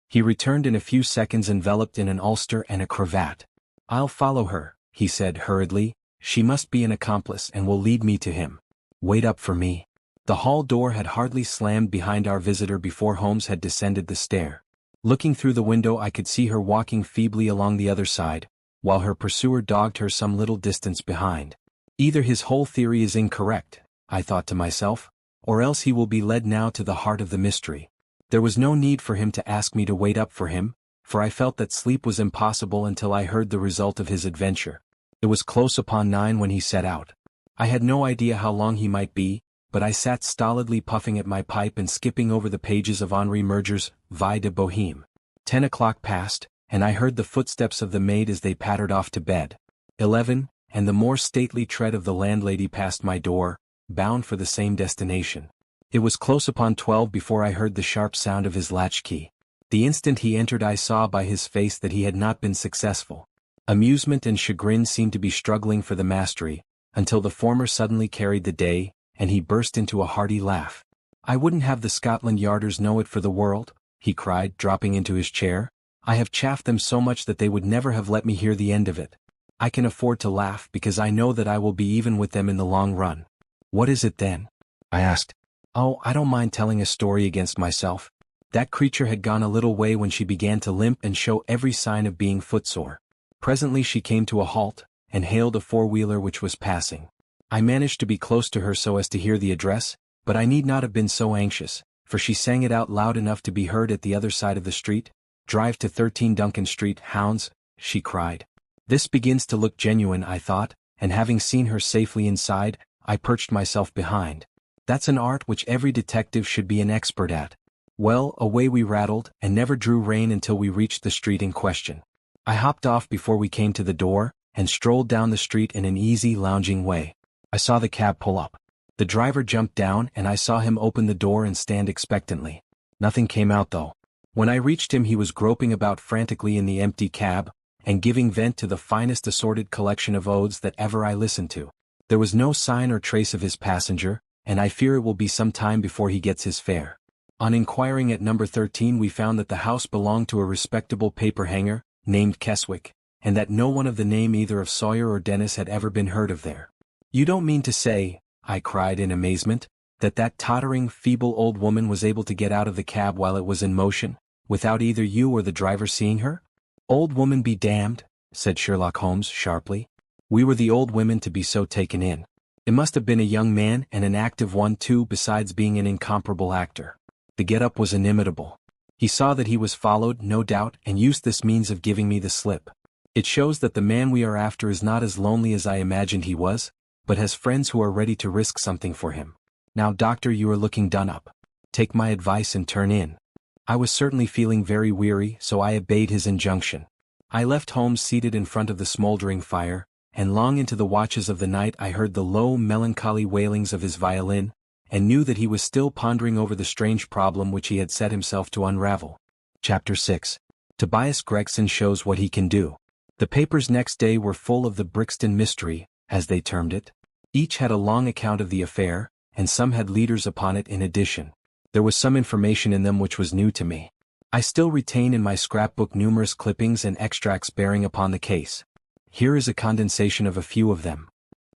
He returned in a few seconds enveloped in an ulster and a cravat. "I'll follow her," he said hurriedly. "She must be an accomplice and will lead me to him. Wait up for me." The hall door had hardly slammed behind our visitor before Holmes had descended the stair. Looking through the window I could see her walking feebly along the other side, while her pursuer dogged her some little distance behind. Either his whole theory is incorrect, I thought to myself, or else he will be led now to the heart of the mystery. There was no need for him to ask me to wait up for him, for I felt that sleep was impossible until I heard the result of his adventure. It was close upon 9 when he set out. I had no idea how long he might be, but I sat stolidly puffing at my pipe and skipping over the pages of Henri Murger's Vie de Bohème. 10 o'clock passed, and I heard the footsteps of the maid as they pattered off to bed. 11, and the more stately tread of the landlady passed my door, bound for the same destination. It was close upon 12 before I heard the sharp sound of his latchkey. The instant he entered I saw by his face that he had not been successful. Amusement and chagrin seemed to be struggling for the mastery, until the former suddenly carried the day, and he burst into a hearty laugh. "I wouldn't have the Scotland Yarders know it for the world," he cried, dropping into his chair. "I have chaffed them so much that they would never have let me hear the end of it. I can afford to laugh because I know that I will be even with them in the long run." "What is it then?" I asked. "Oh, I don't mind telling a story against myself." That creature had gone a little way when she began to limp and show every sign of being footsore. Presently she came to a halt, and hailed a four-wheeler which was passing. I managed to be close to her so as to hear the address, but I need not have been so anxious, for she sang it out loud enough to be heard at the other side of the street. "Drive to 13 Duncan Street, Hounds," she cried. This begins to look genuine, I thought, and having seen her safely inside, I perched myself behind. That's an art which every detective should be an expert at. Well, away we rattled, and never drew rein until we reached the street in question. I hopped off before we came to the door, and strolled down the street in an easy, lounging way. I saw the cab pull up. The driver jumped down and I saw him open the door and stand expectantly. Nothing came out though. When I reached him he was groping about frantically in the empty cab, and giving vent to the finest assorted collection of odes that ever I listened to. There was no sign or trace of his passenger, and I fear it will be some time before he gets his fare. On inquiring at number 13 we found that the house belonged to a respectable paperhanger, named Keswick, and that no one of the name either of Sawyer or Dennis had ever been heard of there. You don't mean to say, I cried in amazement, that tottering, feeble old woman was able to get out of the cab while it was in motion, without either you or the driver seeing her? Old woman be damned, said Sherlock Holmes sharply. We were the old women to be so taken in. It must have been a young man and an active one too, besides being an incomparable actor. The get-up was inimitable. He saw that he was followed, no doubt, and used this means of giving me the slip. It shows that the man we are after is not as lonely as I imagined he was, but has friends who are ready to risk something for him. Now, doctor, you are looking done up. Take my advice and turn in. I was certainly feeling very weary, so I obeyed his injunction. I left Holmes seated in front of the smoldering fire, and long into the watches of the night I heard the low, melancholy wailings of his violin, and knew that he was still pondering over the strange problem which he had set himself to unravel. Chapter 6. Tobias Gregson Shows What He Can Do. The papers next day were full of the Brixton mystery, as they termed it. Each had a long account of the affair, and some had leaders upon it in addition. There was some information in them which was new to me. I still retain in my scrapbook numerous clippings and extracts bearing upon the case. Here is a condensation of a few of them.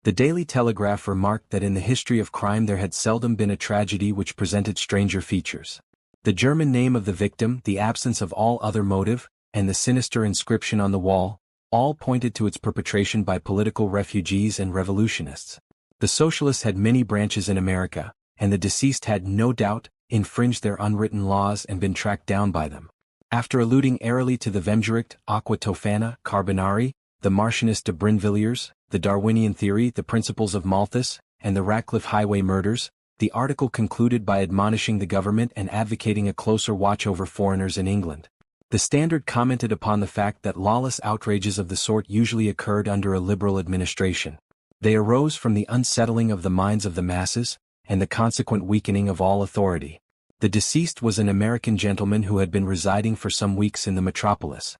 The Daily Telegraph remarked that in the history of crime there had seldom been a tragedy which presented stranger features. The German name of the victim, the absence of all other motive, and the sinister inscription on the wall, all pointed to its perpetration by political refugees and revolutionists. The socialists had many branches in America, and the deceased had, no doubt, infringed their unwritten laws and been tracked down by them. After alluding airily to the Vemgericht, Aqua Tofana, Carbonari, the Marchioness de Brinvilliers, the Darwinian theory, the principles of Malthus, and the Ratcliffe highway murders, the article concluded by admonishing the government and advocating a closer watch over foreigners in England. The Standard commented upon the fact that lawless outrages of the sort usually occurred under a liberal administration. They arose from the unsettling of the minds of the masses, and the consequent weakening of all authority. The deceased was an American gentleman who had been residing for some weeks in the metropolis.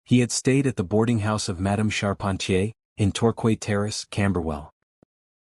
He had stayed at the boarding house of Madame Charpentier, in Torquay Terrace, Camberwell.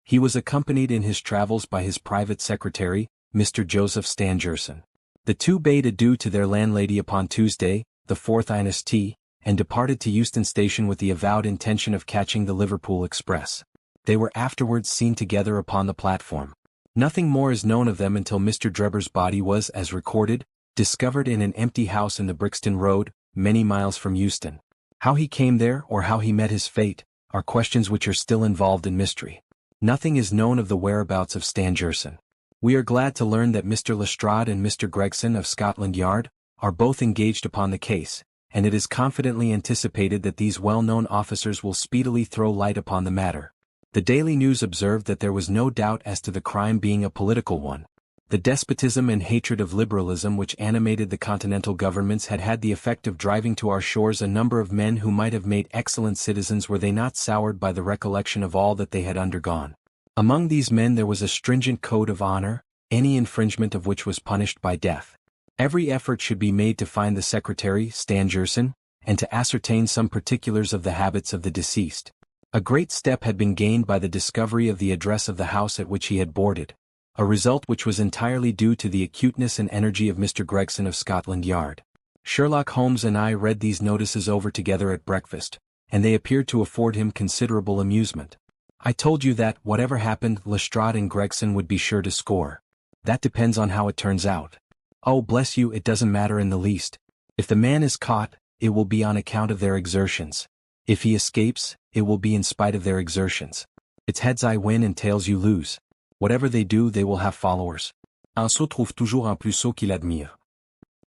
He was accompanied in his travels by his private secretary, Mr. Joseph Stangerson. The two bade adieu to their landlady upon Tuesday, the 4th Inst., and departed to Euston Station with the avowed intention of catching the Liverpool express. They were afterwards seen together upon the platform. Nothing more is known of them until Mr. Drebber's body was, as recorded, discovered in an empty house in the Brixton Road, many miles from Euston. How he came there, or how he met his fate, are questions which are still involved in mystery. Nothing is known of the whereabouts of Stangerson. We are glad to learn that Mr. Lestrade and Mr. Gregson of Scotland Yard are both engaged upon the case, and it is confidently anticipated that these well-known officers will speedily throw light upon the matter. The Daily News observed that there was no doubt as to the crime being a political one. The despotism and hatred of liberalism which animated the continental governments had had the effect of driving to our shores a number of men who might have made excellent citizens were they not soured by the recollection of all that they had undergone. Among these men there was a stringent code of honor, any infringement of which was punished by death. Every effort should be made to find the secretary, Stangerson, and to ascertain some particulars of the habits of the deceased. A great step had been gained by the discovery of the address of the house at which he had boarded, a result which was entirely due to the acuteness and energy of Mr. Gregson of Scotland Yard. Sherlock Holmes and I read these notices over together at breakfast, and they appeared to afford him considerable amusement. I told you that, whatever happened, Lestrade and Gregson would be sure to score. That depends on how it turns out. Oh, bless you, it doesn't matter in the least. If the man is caught, it will be on account of their exertions. If he escapes, it will be in spite of their exertions. It's heads I win and tails you lose. Whatever they do, they will have followers. Un sot trouve toujours un plus sot qu'il admire.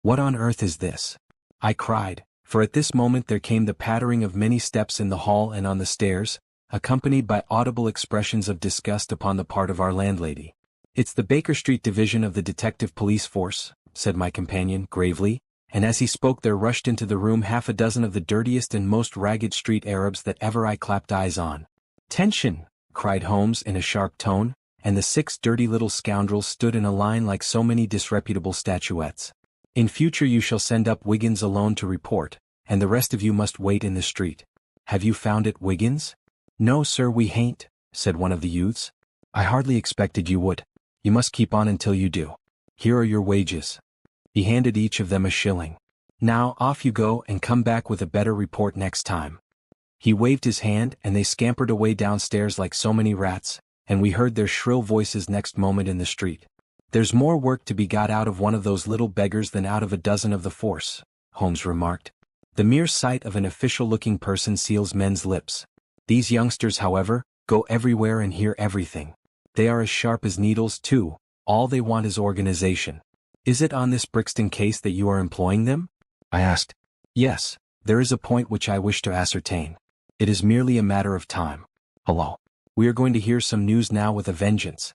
What on earth is this? I cried, for at this moment there came the pattering of many steps in the hall and on the stairs, accompanied by audible expressions of disgust upon the part of our landlady. It's the Baker Street division of the detective police force, said my companion, gravely, and as he spoke there rushed into the room half a dozen of the dirtiest and most ragged street Arabs that ever I clapped eyes on. "Tention!" cried Holmes in a sharp tone, and the 6 dirty little scoundrels stood in a line like so many disreputable statuettes. "In future you shall send up Wiggins alone to report, and the rest of you must wait in the street." "Have you found it, Wiggins?" "No, sir, we hain't," said one of the youths. "I hardly expected you would. You must keep on until you do. Here are your wages." He handed each of them a shilling. "Now off you go and come back with a better report next time." He waved his hand and they scampered away downstairs like so many rats, and we heard their shrill voices next moment in the street. "There's more work to be got out of one of those little beggars than out of a dozen of the force," Holmes remarked. "The mere sight of an official-looking person seals men's lips. These youngsters, however, go everywhere and hear everything. They are as sharp as needles, too. All they want is organization." "Is it on this Brixton case that you are employing them?" I asked. "Yes, there is a point which I wish to ascertain. It is merely a matter of time. Hello. We are going to hear some news now with a vengeance."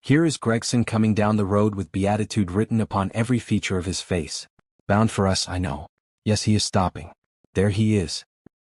Here is Gregson coming down the road with beatitude written upon every feature of his face. "Bound for us, I know. Yes, he is stopping. There he is."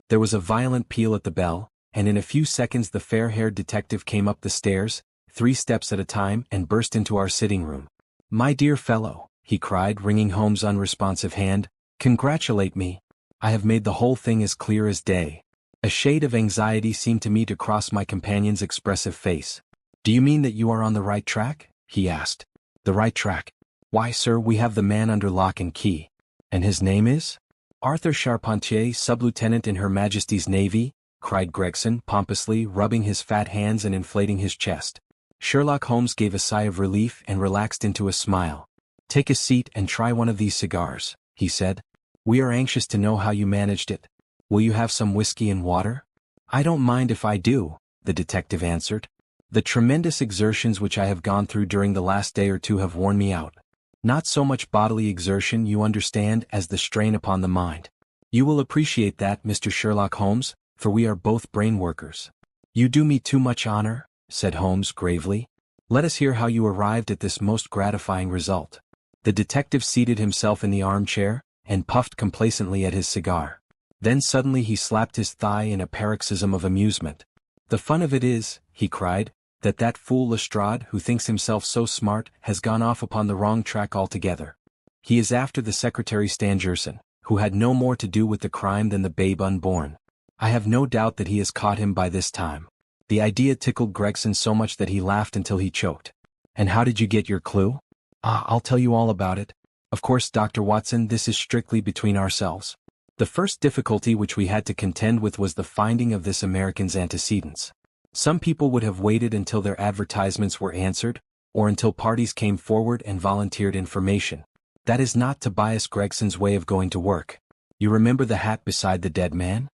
There was a violent peal at the bell, and in a few seconds the fair-haired detective came up the stairs, 3 steps at a time, and burst into our sitting room. "My dear fellow," he cried, wringing Holmes' unresponsive hand, "congratulate me. I have made the whole thing as clear as day." A shade of anxiety seemed to me to cross my companion's expressive face. "Do you mean that you are on the right track?" he asked. "The right track? Why, sir, we have the man under lock and key." "And his name is?" "Arthur Charpentier, sub-lieutenant in Her Majesty's Navy," cried Gregson pompously, rubbing his fat hands and inflating his chest. Sherlock Holmes gave a sigh of relief and relaxed into a smile. "Take a seat and try one of these cigars," he said. "We are anxious to know how you managed it. Will you have some whiskey and water?" "I don't mind if I do," the detective answered. "The tremendous exertions which I have gone through during the last day or two have worn me out. Not so much bodily exertion, you understand, as the strain upon the mind. You will appreciate that, Mr. Sherlock Holmes, for we are both brain workers." "You do me too much honor," said Holmes gravely. "Let us hear how you arrived at this most gratifying result." The detective seated himself in the armchair, and puffed complacently at his cigar. Then suddenly he slapped his thigh in a paroxysm of amusement. "The fun of it is," he cried, that fool Lestrade, who thinks himself so smart, has gone off upon the wrong track altogether. He is after the Secretary Stangerson, who had no more to do with the crime than the babe unborn. I have no doubt that he has caught him by this time." The idea tickled Gregson so much that he laughed until he choked. "And how did you get your clue?" I'll tell you all about it. Of course, Dr. Watson, this is strictly between ourselves. The first difficulty which we had to contend with was the finding of this American's antecedents. Some people would have waited until their advertisements were answered, or until parties came forward and volunteered information. That is not Tobias Gregson's way of going to work. You remember the hat beside the dead man?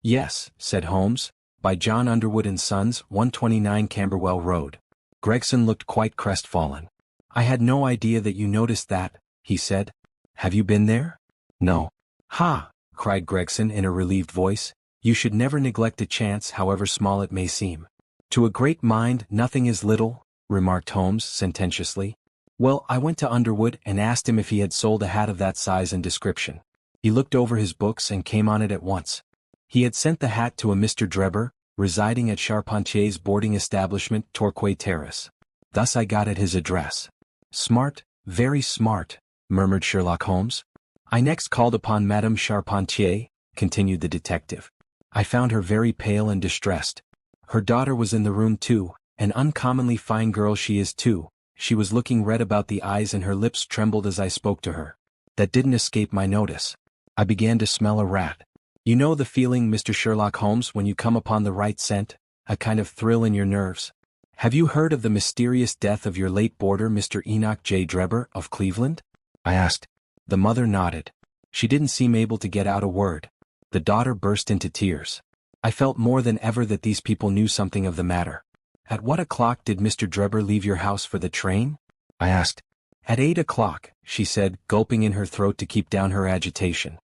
"Yes," said Holmes, "by John Underwood and Sons, 129 Camberwell Road." Gregson looked quite crestfallen. "I had no idea that you noticed that," he said. "Have you been there?" "No." "Ha!" cried Gregson in a relieved voice. "You should never neglect a chance, however small it may seem." "To a great mind nothing is little," remarked Holmes sententiously. "Well, I went to Underwood and asked him if he had sold a hat of that size and description. He looked over his books and came on it at once. He had sent the hat to a Mr. Drebber, residing at Charpentier's boarding establishment, Torquay Terrace. Thus I got at his address." "Smart, very smart," murmured Sherlock Holmes. "I next called upon Madame Charpentier," continued the detective. "I found her very pale and distressed. Her daughter was in the room too, an uncommonly fine girl she is too. She was looking red about the eyes and her lips trembled as I spoke to her. That didn't escape my notice. I began to smell a rat. You know the feeling, Mr. Sherlock Holmes, when you come upon the right scent, a kind of thrill in your nerves. Have you heard of the mysterious death of your late boarder, Mr. Enoch J. Drebber, of Cleveland?" I asked. The mother nodded. She didn't seem able to get out a word. The daughter burst into tears. I felt more than ever that these people knew something of the matter. "At what o'clock did Mr. Drebber leave your house for the train?" I asked. "At 8 o'clock, she said, gulping in her throat to keep down her agitation.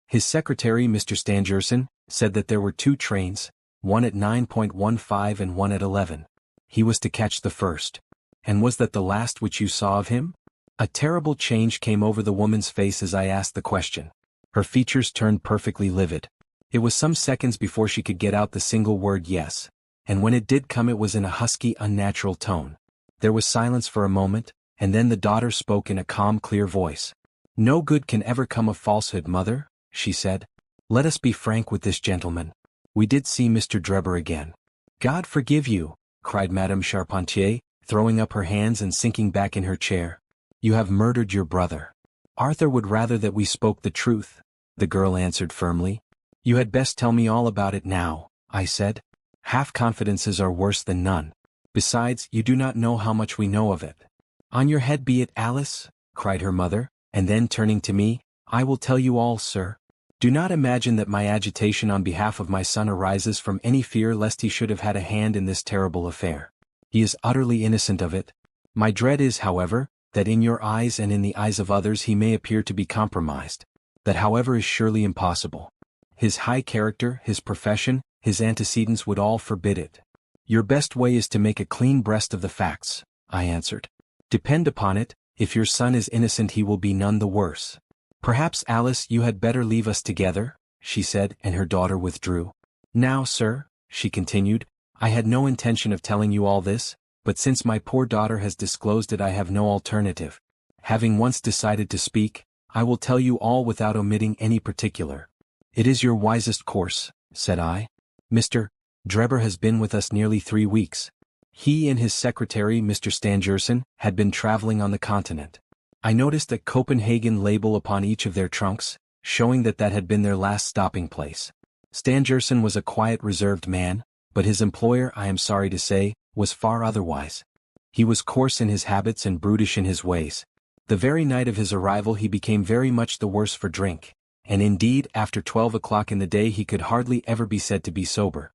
"His secretary, Mr. Stangerson, said that there were 2 trains, one at 9:15 and one at 11. He was to catch the first." "And was that the last which you saw of him?" A terrible change came over the woman's face as I asked the question. Her features turned perfectly livid. It was some seconds before she could get out the single word "yes," and when it did come it was in a husky, unnatural tone. There was silence for a moment, and then the daughter spoke in a calm, clear voice. "No good can ever come of falsehood, mother," she said. "Let us be frank with this gentleman. We did see Mr. Drebber again. God forgive you, cried Madame Charpentier, throwing up her hands and sinking back in her chair. You have murdered your brother. Arthur would rather that we spoke the truth, the girl answered firmly. You had best tell me all about it now, I said. Half-confidences are worse than none. Besides, you do not know how much we know of it. On your head be it, Alice, cried her mother, and then turning to me, I will tell you all, sir. Do not imagine that my agitation on behalf of my son arises from any fear lest he should have had a hand in this terrible affair. He is utterly innocent of it. My dread is, however, that in your eyes and in the eyes of others he may appear to be compromised. That, however, is surely impossible. His high character, his profession, his antecedents would all forbid it. Your best way is to make a clean breast of the facts, I answered. Depend upon it, if your son is innocent he will be none the worse. Perhaps, Alice, you had better leave us together, she said, and her daughter withdrew. Now, sir, she continued, I had no intention of telling you all this, but since my poor daughter has disclosed it I have no alternative. Having once decided to speak, I will tell you all without omitting any particular. It is your wisest course, said I. Mr. Drebber has been with us nearly 3 weeks. He and his secretary, Mr. Stangerson, had been traveling on the continent. I noticed a Copenhagen label upon each of their trunks, showing that had been their last stopping place. Stangerson was a quiet, reserved man, but his employer, I am sorry to say, was far otherwise. He was coarse in his habits and brutish in his ways. The very night of his arrival he became very much the worse for drink, and indeed after 12 o'clock in the day he could hardly ever be said to be sober.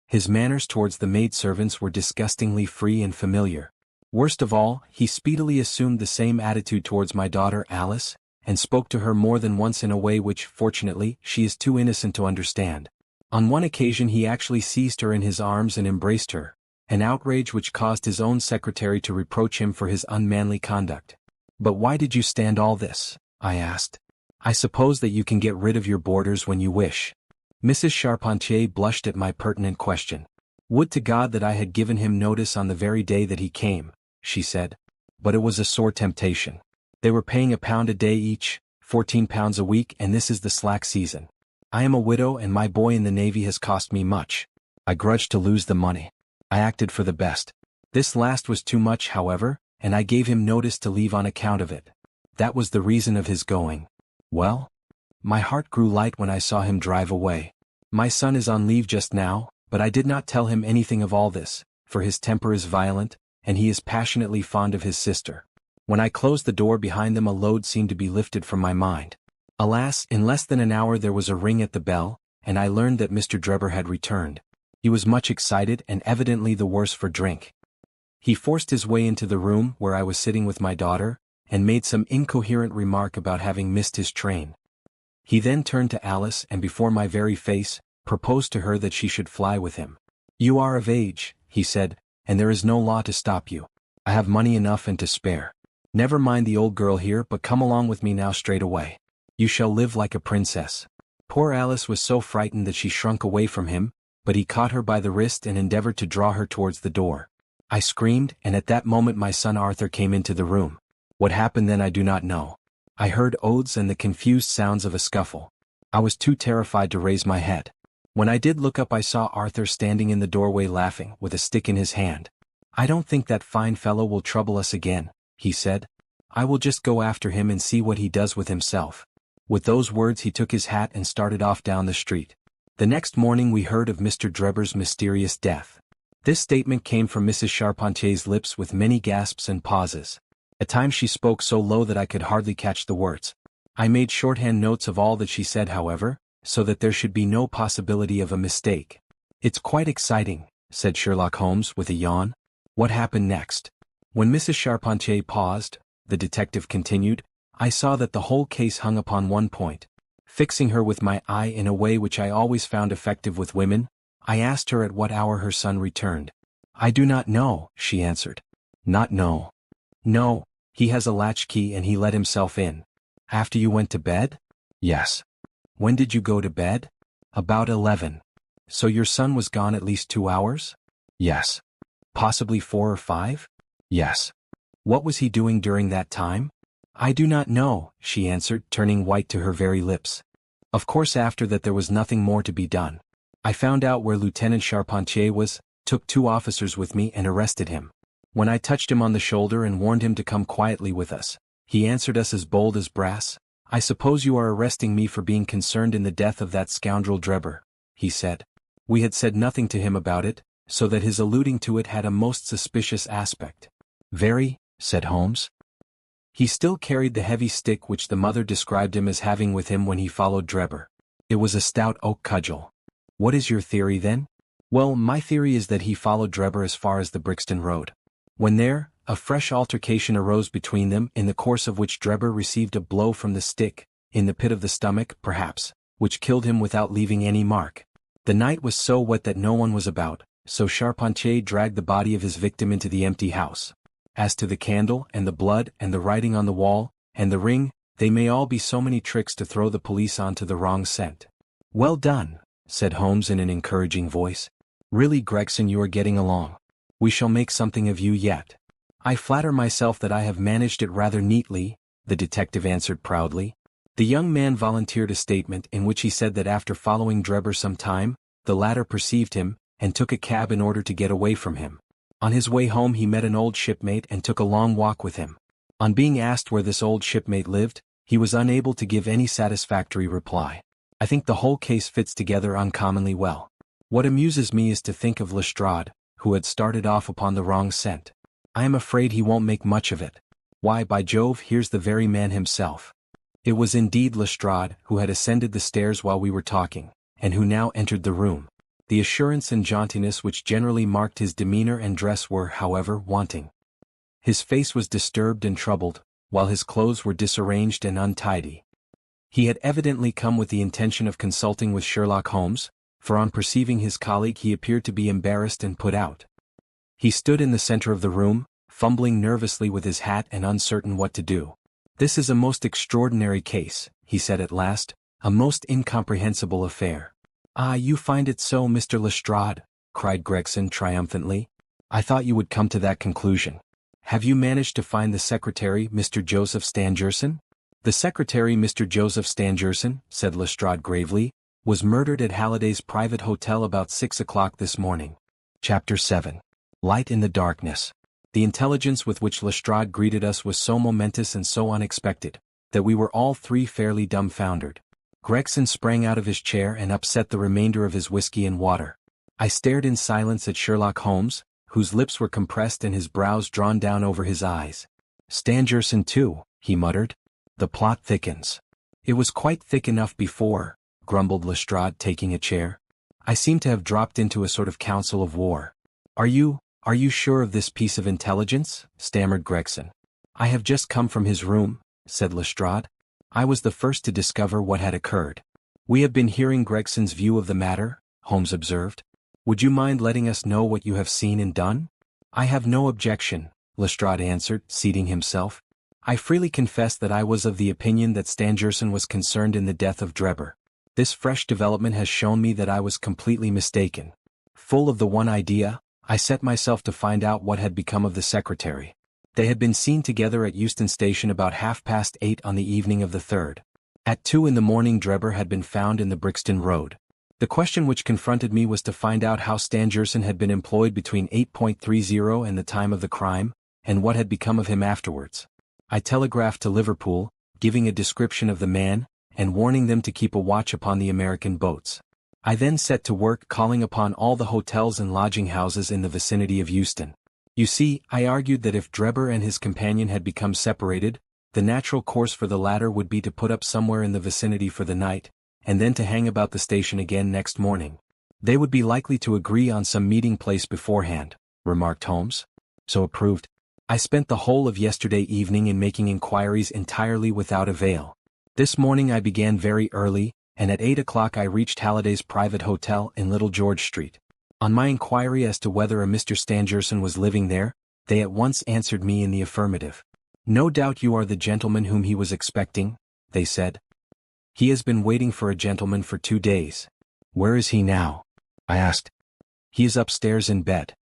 His manners towards the maidservants were disgustingly free and familiar. Worst of all, he speedily assumed the same attitude towards my daughter Alice, and spoke to her more than once in a way which, fortunately, she is too innocent to understand. On one occasion he actually seized her in his arms and embraced her, an outrage which caused his own secretary to reproach him for his unmanly conduct. But why did you stand all this? I asked. I suppose that you can get rid of your boarders when you wish. Mrs. Charpentier blushed at my pertinent question. Would to God that I had given him notice on the very day that he came, she said. But it was a sore temptation. They were paying £1 a day each, £14 a week, and this is the slack season. I am a widow and my boy in the Navy has cost me much. I grudged to lose the money. I acted for the best. This last was too much, however, and I gave him notice to leave on account of it. That was the reason of his going. Well? My heart grew light when I saw him drive away. My son is on leave just now, but I did not tell him anything of all this, for his temper is violent, and he is passionately fond of his sister. When I closed the door behind them a load seemed to be lifted from my mind. Alas, in less than an hour there was a ring at the bell, and I learned that Mr. Drebber had returned. He was much excited and evidently the worse for drink. He forced his way into the room where I was sitting with my daughter, and made some incoherent remark about having missed his train. He then turned to Alice and before my very face, proposed to her that she should fly with him. You are of age, he said, and there is no law to stop you. I have money enough and to spare. Never mind the old girl here, but come along with me now straight away. You shall live like a princess. Poor Alice was so frightened that she shrunk away from him, but he caught her by the wrist and endeavored to draw her towards the door. I screamed, and at that moment my son Arthur came into the room. What happened then I do not know. I heard oaths and the confused sounds of a scuffle. I was too terrified to raise my head. When I did look up I saw Arthur standing in the doorway laughing, with a stick in his hand. I don't think that fine fellow will trouble us again, he said. I will just go after him and see what he does with himself. With those words he took his hat and started off down the street. The next morning we heard of Mr. Drebber's mysterious death. This statement came from Mrs. Charpentier's lips with many gasps and pauses. At times she spoke so low that I could hardly catch the words. I made shorthand notes of all that she said, however, so that there should be no possibility of a mistake. It's quite exciting, said Sherlock Holmes with a yawn. What happened next? When Mrs. Charpentier paused, the detective continued, I saw that the whole case hung upon one point. Fixing her with my eye in a way which I always found effective with women, I asked her at what hour her son returned. I do not know, she answered. Not know. No, he has a latchkey and he let himself in. After you went to bed? Yes. When did you go to bed? About 11. So your son was gone at least 2 hours? Yes. Possibly 4 or 5? Yes. What was he doing during that time? I do not know, she answered, turning white to her very lips. Of course after that there was nothing more to be done. I found out where Lieutenant Charpentier was, took 2 officers with me and arrested him. When I touched him on the shoulder and warned him to come quietly with us, he answered us as bold as brass. I suppose you are arresting me for being concerned in the death of that scoundrel Drebber, he said. We had said nothing to him about it, so that his alluding to it had a most suspicious aspect. Very, said Holmes. He still carried the heavy stick which the mother described him as having with him when he followed Drebber. It was a stout oak cudgel. What is your theory then? Well, my theory is that he followed Drebber as far as the Brixton Road. When there, a fresh altercation arose between them, in the course of which Drebber received a blow from the stick, in the pit of the stomach, perhaps, which killed him without leaving any mark. The night was so wet that no one was about, so Charpentier dragged the body of his victim into the empty house. As to the candle, and the blood, and the writing on the wall, and the ring, they may all be so many tricks to throw the police on to the wrong scent. Well done, said Holmes in an encouraging voice. Really, Gregson, you are getting along. We shall make something of you yet. I flatter myself that I have managed it rather neatly, the detective answered proudly. The young man volunteered a statement in which he said that after following Drebber some time, the latter perceived him, and took a cab in order to get away from him. On his way home he met an old shipmate and took a long walk with him. On being asked where this old shipmate lived, he was unable to give any satisfactory reply. I think the whole case fits together uncommonly well. What amuses me is to think of Lestrade, who had started off upon the wrong scent. I am afraid he won't make much of it. Why, by Jove, here's the very man himself. It was indeed Lestrade who had ascended the stairs while we were talking, and who now entered the room. The assurance and jauntiness which generally marked his demeanor and dress were, however, wanting. His face was disturbed and troubled, while his clothes were disarranged and untidy. He had evidently come with the intention of consulting with Sherlock Holmes, for on perceiving his colleague he appeared to be embarrassed and put out. He stood in the center of the room, fumbling nervously with his hat and uncertain what to do. This is a most extraordinary case, he said at last, a most incomprehensible affair. Ah, you find it so, Mr. Lestrade, cried Gregson triumphantly. I thought you would come to that conclusion. Have you managed to find the secretary, Mr. Joseph Stangerson? The secretary, Mr. Joseph Stangerson, said Lestrade gravely, was murdered at Halliday's private hotel about 6 o'clock this morning. Chapter 7. Light in the Darkness. The intelligence with which Lestrade greeted us was so momentous and so unexpected, that we were all 3 fairly dumbfoundered. Gregson sprang out of his chair and upset the remainder of his whiskey and water. I stared in silence at Sherlock Holmes, whose lips were compressed and his brows drawn down over his eyes. Stangerson too, he muttered. The plot thickens. It was quite thick enough before, grumbled Lestrade, taking a chair. I seem to have dropped into a sort of council of war. Are you sure of this piece of intelligence? Stammered Gregson. I have just come from his room, said Lestrade. I was the first to discover what had occurred. We have been hearing Gregson's view of the matter, Holmes observed. Would you mind letting us know what you have seen and done? I have no objection, Lestrade answered, seating himself. I freely confess that I was of the opinion that Stangerson was concerned in the death of Drebber. This fresh development has shown me that I was completely mistaken. Full of the one idea, I set myself to find out what had become of the secretary. They had been seen together at Euston Station about 8:30 on the evening of the 3rd. At 2 in the morning Drebber had been found in the Brixton Road. The question which confronted me was to find out how Stangerson had been employed between 8:30 and the time of the crime, and what had become of him afterwards. I telegraphed to Liverpool, giving a description of the man, and warning them to keep a watch upon the American boats. I then set to work calling upon all the hotels and lodging-houses in the vicinity of Euston. You see, I argued that if Drebber and his companion had become separated, the natural course for the latter would be to put up somewhere in the vicinity for the night, and then to hang about the station again next morning. They would be likely to agree on some meeting place beforehand, remarked Holmes. So approved. I spent the whole of yesterday evening in making inquiries entirely without avail. This morning I began very early, and at 8 o'clock I reached Halliday's private hotel in Little George Street. On my inquiry as to whether a Mr. Stangerson was living there, they at once answered me in the affirmative. No doubt you are the gentleman whom he was expecting, they said. He has been waiting for a gentleman for 2 days. Where is he now? I asked. He is upstairs in bed.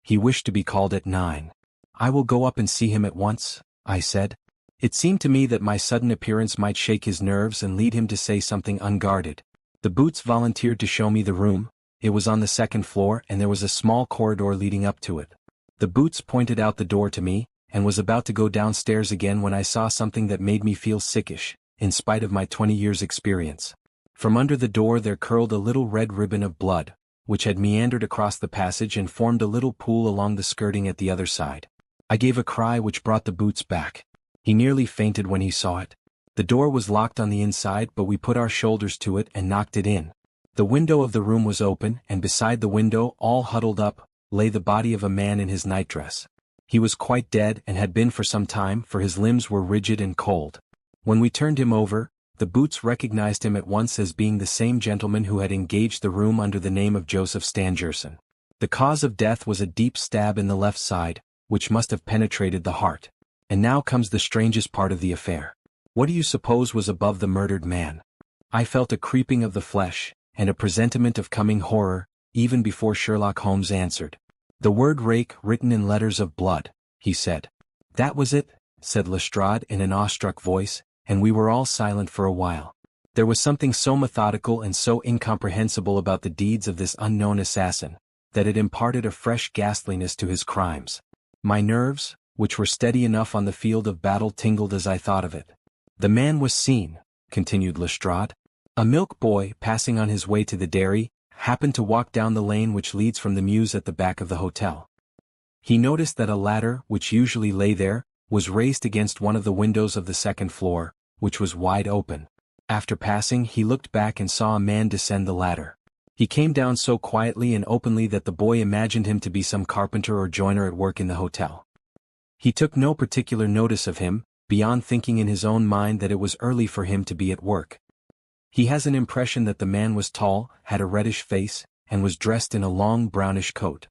He wished to be called at 9. I will go up and see him at once, I said. It seemed to me that my sudden appearance might shake his nerves and lead him to say something unguarded. The Boots volunteered to show me the room, It was on the second floor and there was a small corridor leading up to it. The boots pointed out the door to me, and was about to go downstairs again when I saw something that made me feel sickish, in spite of my 20 years' experience. From under the door there curled a little red ribbon of blood, which had meandered across the passage and formed a little pool along the skirting at the other side. I gave a cry which brought the boots back. He nearly fainted when he saw it. The door was locked on the inside, but we put our shoulders to it and knocked it in. The window of the room was open, and beside the window, all huddled up, lay the body of a man in his nightdress. He was quite dead and had been for some time, for his limbs were rigid and cold. When we turned him over, the boots recognized him at once as being the same gentleman who had engaged the room under the name of Joseph Stangerson. The cause of death was a deep stab in the left side, which must have penetrated the heart. And now comes the strangest part of the affair. What do you suppose was above the murdered man? I felt a creeping of the flesh, and a presentiment of coming horror, even before Sherlock Holmes answered. The word rake written in letters of blood, he said. That was it, said Lestrade in an awestruck voice, and we were all silent for a while. There was something so methodical and so incomprehensible about the deeds of this unknown assassin, that it imparted a fresh ghastliness to his crimes. My nerves, which were steady enough on the field of battle, tingled as I thought of it. The man was seen, continued Lestrade. A milk boy, passing on his way to the dairy, happened to walk down the lane which leads from the mews at the back of the hotel. He noticed that a ladder, which usually lay there, was raised against one of the windows of the second floor, which was wide open. After passing, he looked back and saw a man descend the ladder. He came down so quietly and openly that the boy imagined him to be some carpenter or joiner at work in the hotel. He took no particular notice of him, beyond thinking in his own mind that it was early for him to be at work. He has an impression that the man was tall, had a reddish face, and was dressed in a long brownish coat.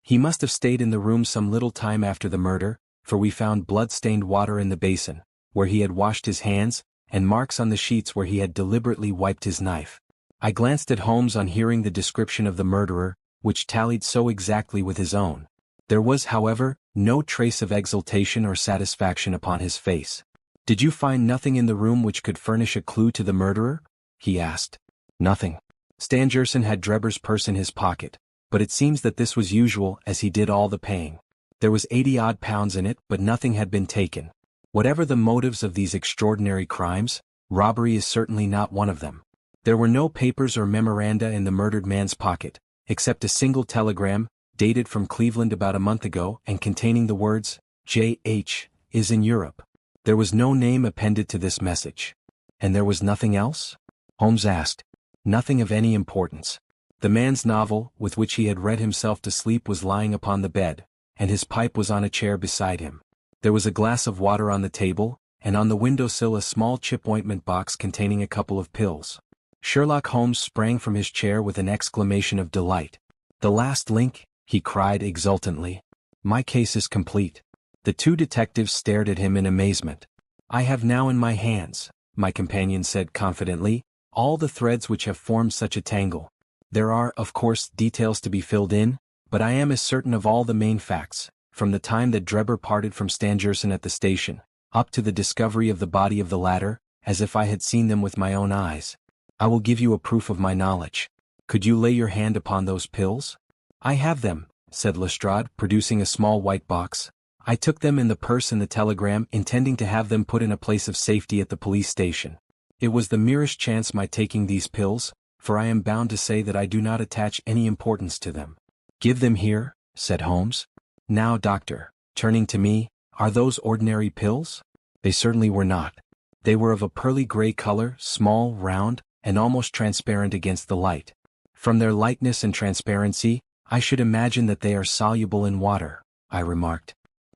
He must have stayed in the room some little time after the murder, for we found blood-stained water in the basin, where he had washed his hands, and marks on the sheets where he had deliberately wiped his knife. I glanced at Holmes on hearing the description of the murderer, which tallied so exactly with his own. There was, however, no trace of exultation or satisfaction upon his face. Did you find nothing in the room which could furnish a clue to the murderer? He asked. Nothing. Stangerson had Drebber's purse in his pocket, but it seems that this was usual, as he did all the paying. There was 80-odd pounds in it, but nothing had been taken. Whatever the motives of these extraordinary crimes, robbery is certainly not one of them. There were no papers or memoranda in the murdered man's pocket, except a single telegram, dated from Cleveland about a month ago and containing the words, J.H. is in Europe. There was no name appended to this message. And there was nothing else? Holmes asked. Nothing of any importance. The man's novel, with which he had read himself to sleep, was lying upon the bed, and his pipe was on a chair beside him. There was a glass of water on the table, and on the windowsill a small chip ointment box containing a couple of pills. Sherlock Holmes sprang from his chair with an exclamation of delight. The last link, he cried exultantly. My case is complete. The two detectives stared at him in amazement. I have now in my hands, my companion said confidently, all the threads which have formed such a tangle. There are, of course, details to be filled in, but I am as certain of all the main facts, from the time that Drebber parted from Stangerson at the station, up to the discovery of the body of the latter, as if I had seen them with my own eyes. I will give you a proof of my knowledge. Could you lay your hand upon those pills? I have them, said Lestrade, producing a small white box. I took them in the purse in the telegram, intending to have them put in a place of safety at the police station. It was the merest chance my taking these pills, for I am bound to say that I do not attach any importance to them. Give them here, said Holmes. Now, doctor, turning to me, are those ordinary pills? They certainly were not. They were of a pearly gray color, small, round, and almost transparent against the light. From their lightness and transparency, I should imagine that they are soluble in water, I remarked.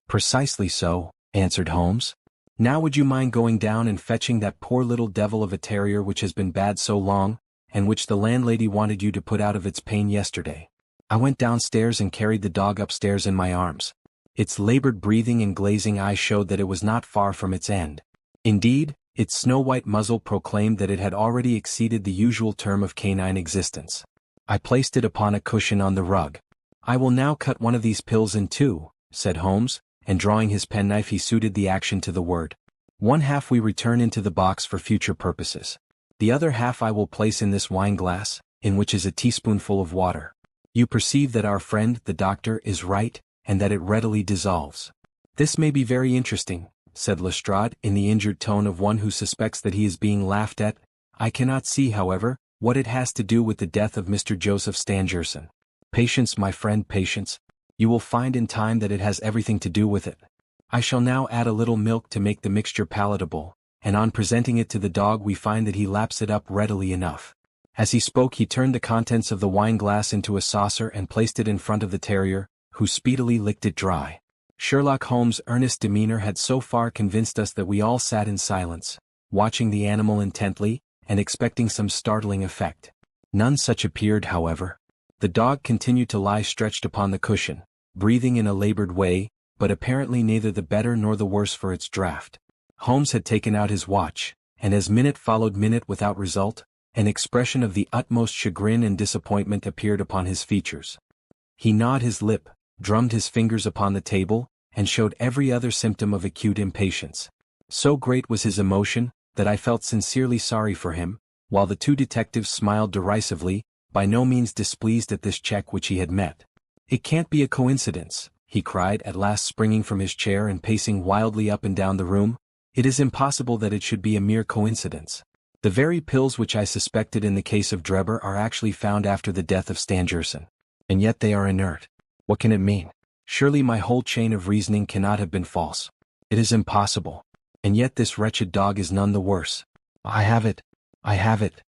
Precisely so, answered Holmes. Now would you mind going down and fetching that poor little devil of a terrier which has been bad so long, and which the landlady wanted you to put out of its pain yesterday? I went downstairs and carried the dog upstairs in my arms. Its labored breathing and glazing eyes showed that it was not far from its end. Indeed, its snow-white muzzle proclaimed that it had already exceeded the usual term of canine existence. I placed it upon a cushion on the rug. I will now cut one of these pills in two, said Holmes, and drawing his penknife he suited the action to the word. One half we return into the box for future purposes. The other half I will place in this wine glass, in which is a teaspoonful of water. You perceive that our friend, the doctor, is right, and that it readily dissolves. This may be very interesting, said Lestrade in the injured tone of one who suspects that he is being laughed at. I cannot see, however, what it has to do with the death of Mr. Joseph Stangerson. Patience, my friend, patience. You will find in time that it has everything to do with it. I shall now add a little milk to make the mixture palatable, and on presenting it to the dog we find that he laps it up readily enough. As he spoke he turned the contents of the wine-glass into a saucer and placed it in front of the terrier, who speedily licked it dry. Sherlock Holmes' earnest demeanor had so far convinced us that we all sat in silence, watching the animal intently, and expecting some startling effect. None such appeared, however. The dog continued to lie stretched upon the cushion, breathing in a labored way, but apparently neither the better nor the worse for its draught. Holmes had taken out his watch, and as minute followed minute without result, an expression of the utmost chagrin and disappointment appeared upon his features. He gnawed his lip, drummed his fingers upon the table, and showed every other symptom of acute impatience. So great was his emotion, that I felt sincerely sorry for him, while the two detectives smiled derisively, by no means displeased at this check which he had met. It can't be a coincidence, he cried at last, springing from his chair and pacing wildly up and down the room. It is impossible that it should be a mere coincidence. The very pills which I suspected in the case of Drebber are actually found after the death of Stangerson. And yet they are inert. What can it mean? Surely my whole chain of reasoning cannot have been false. It is impossible. And yet this wretched dog is none the worse. I have it! I have it!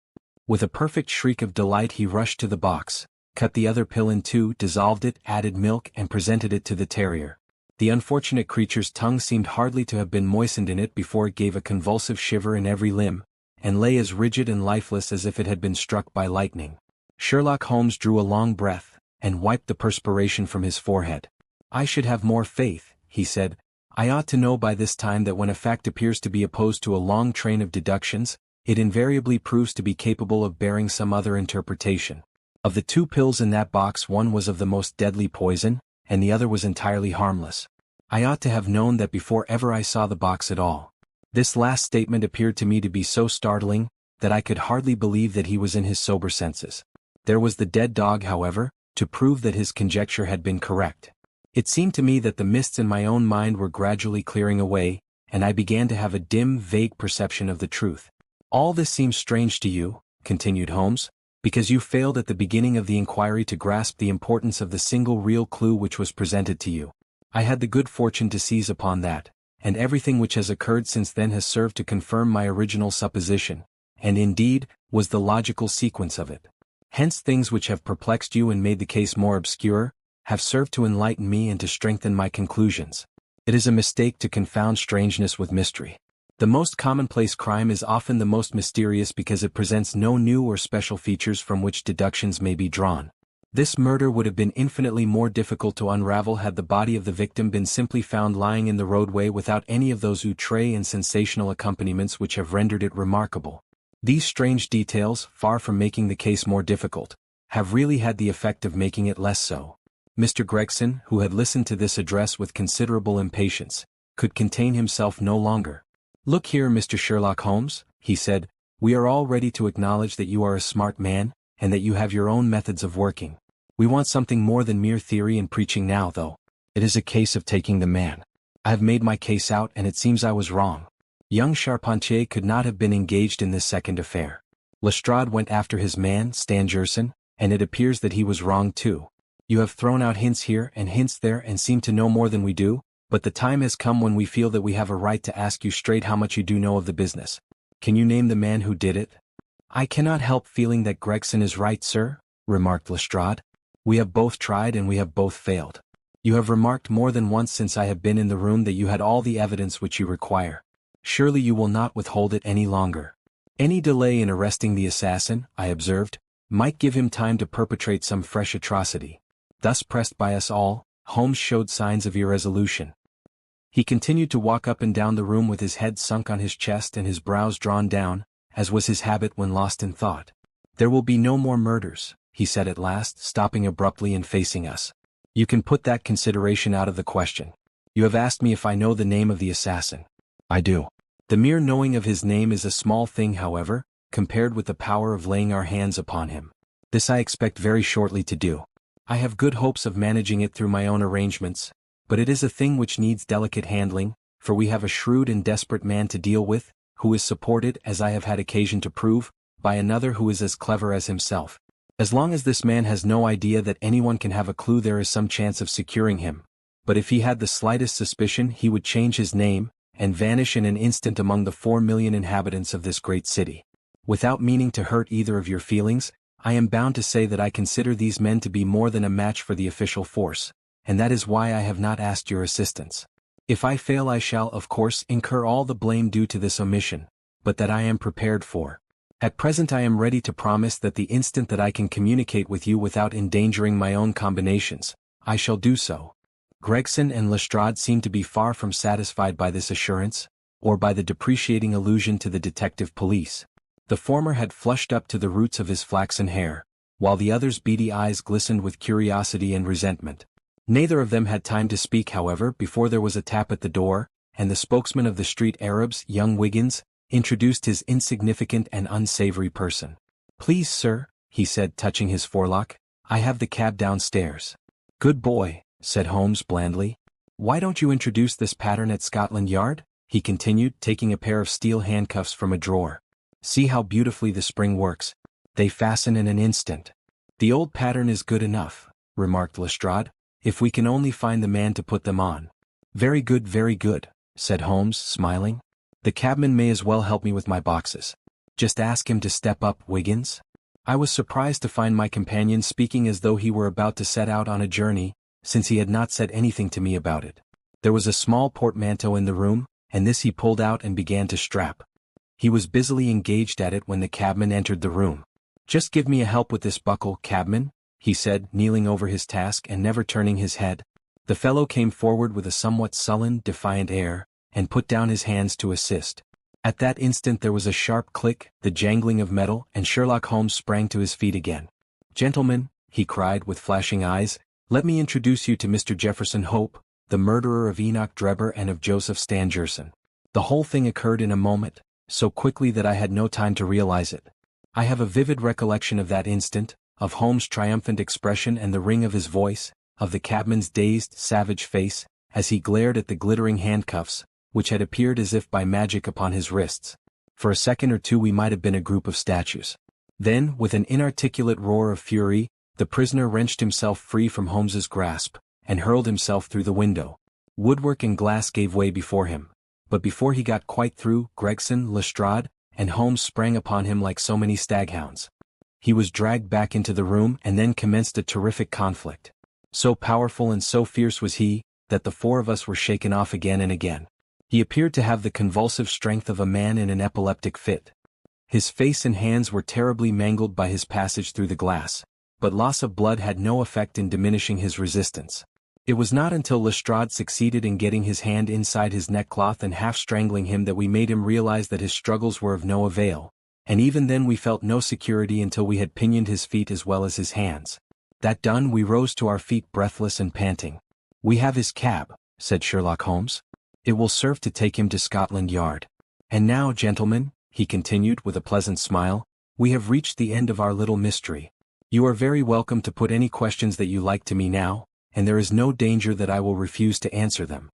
With a perfect shriek of delight he rushed to the box, cut the other pill in two, dissolved it, added milk, and presented it to the terrier. The unfortunate creature's tongue seemed hardly to have been moistened in it before it gave a convulsive shiver in every limb, and lay as rigid and lifeless as if it had been struck by lightning. Sherlock Holmes drew a long breath, and wiped the perspiration from his forehead. I should have more faith, he said. I ought to know by this time that when a fact appears to be opposed to a long train of deductions, it invariably proves to be capable of bearing some other interpretation. Of the two pills in that box, one was of the most deadly poison, and the other was entirely harmless. I ought to have known that before ever I saw the box at all. This last statement appeared to me to be so startling, that I could hardly believe that he was in his sober senses. There was the dead dog, however, to prove that his conjecture had been correct. It seemed to me that the mists in my own mind were gradually clearing away, and I began to have a dim, vague perception of the truth. All this seems strange to you, continued Holmes, because you failed at the beginning of the inquiry to grasp the importance of the single real clue which was presented to you. I had the good fortune to seize upon that, and everything which has occurred since then has served to confirm my original supposition, and indeed, was the logical sequence of it. Hence things which have perplexed you and made the case more obscure, have served to enlighten me and to strengthen my conclusions. It is a mistake to confound strangeness with mystery. The most commonplace crime is often the most mysterious because it presents no new or special features from which deductions may be drawn. This murder would have been infinitely more difficult to unravel had the body of the victim been simply found lying in the roadway without any of those outre and sensational accompaniments which have rendered it remarkable. These strange details, far from making the case more difficult, have really had the effect of making it less so. Mr. Gregson, who had listened to this address with considerable impatience, could contain himself no longer. Look here, Mr. Sherlock Holmes, he said, we are all ready to acknowledge that you are a smart man, and that you have your own methods of working. We want something more than mere theory and preaching now, though. It is a case of taking the man. I have made my case out, and it seems I was wrong. Young Charpentier could not have been engaged in this second affair. Lestrade went after his man, Stangerson, and it appears that he was wrong too. You have thrown out hints here and hints there and seem to know more than we do, but the time has come when we feel that we have a right to ask you straight how much you do know of the business. Can you name the man who did it? I cannot help feeling that Gregson is right, sir, remarked Lestrade. We have both tried and we have both failed. You have remarked more than once since I have been in the room that you had all the evidence which you require. Surely you will not withhold it any longer. Any delay in arresting the assassin, I observed, might give him time to perpetrate some fresh atrocity. Thus pressed by us all, Holmes showed signs of irresolution. He continued to walk up and down the room with his head sunk on his chest and his brows drawn down, as was his habit when lost in thought. There will be no more murders, he said at last, stopping abruptly and facing us. You can put that consideration out of the question. You have asked me if I know the name of the assassin. I do. The mere knowing of his name is a small thing, however, compared with the power of laying our hands upon him. This I expect very shortly to do. I have good hopes of managing it through my own arrangements, but it is a thing which needs delicate handling, for we have a shrewd and desperate man to deal with, who is supported, as I have had occasion to prove, by another who is as clever as himself. As long as this man has no idea that anyone can have a clue, there is some chance of securing him, but if he had the slightest suspicion, he would change his name, and vanish in an instant among the 4 million inhabitants of this great city. Without meaning to hurt either of your feelings, I am bound to say that I consider these men to be more than a match for the official force, and that is why I have not asked your assistance. If I fail, I shall, of course, incur all the blame due to this omission, but that I am prepared for. At present I am ready to promise that the instant that I can communicate with you without endangering my own combinations, I shall do so. Gregson and Lestrade seemed to be far from satisfied by this assurance, or by the depreciating allusion to the detective police. The former had flushed up to the roots of his flaxen hair, while the other's beady eyes glistened with curiosity and resentment. Neither of them had time to speak, however, before there was a tap at the door, and the spokesman of the street Arabs, young Wiggins, introduced his insignificant and unsavory person. "Please, sir," he said, touching his forelock, "I have the cab downstairs." "Good boy," said Holmes blandly. "Why don't you introduce this pattern at Scotland Yard?" he continued, taking a pair of steel handcuffs from a drawer. "See how beautifully the spring works. They fasten in an instant." "The old pattern is good enough," remarked Lestrade, "if we can only find the man to put them on." Very good," said Holmes, smiling. "The cabman may as well help me with my boxes. Just ask him to step up, Wiggins." I was surprised to find my companion speaking as though he were about to set out on a journey, since he had not said anything to me about it. There was a small portmanteau in the room, and this he pulled out and began to strap. He was busily engaged at it when the cabman entered the room. "Just give me a help with this buckle, cabman," he said, kneeling over his task and never turning his head. The fellow came forward with a somewhat sullen, defiant air, and put down his hands to assist. At that instant there was a sharp click, the jangling of metal, and Sherlock Holmes sprang to his feet again. "Gentlemen," he cried with flashing eyes, "let me introduce you to Mr. Jefferson Hope, the murderer of Enoch Drebber and of Joseph Stangerson." The whole thing occurred in a moment, so quickly that I had no time to realize it. I have a vivid recollection of that instant, of Holmes' triumphant expression and the ring of his voice, of the cabman's dazed, savage face, as he glared at the glittering handcuffs, which had appeared as if by magic upon his wrists. For a second or two we might have been a group of statues. Then, with an inarticulate roar of fury, the prisoner wrenched himself free from Holmes's grasp, and hurled himself through the window. Woodwork and glass gave way before him. But before he got quite through, Gregson, Lestrade, and Holmes sprang upon him like so many staghounds. He was dragged back into the room and then commenced a terrific conflict. So powerful and so fierce was he, that the four of us were shaken off again and again. He appeared to have the convulsive strength of a man in an epileptic fit. His face and hands were terribly mangled by his passage through the glass, but loss of blood had no effect in diminishing his resistance. It was not until Lestrade succeeded in getting his hand inside his neckcloth and half strangling him that we made him realize that his struggles were of no avail, and even then we felt no security until we had pinioned his feet as well as his hands. That done, we rose to our feet breathless and panting. "We have his cab," said Sherlock Holmes. "It will serve to take him to Scotland Yard. And now, gentlemen," he continued with a pleasant smile, "we have reached the end of our little mystery. You are very welcome to put any questions that you like to me now, and there is no danger that I will refuse to answer them.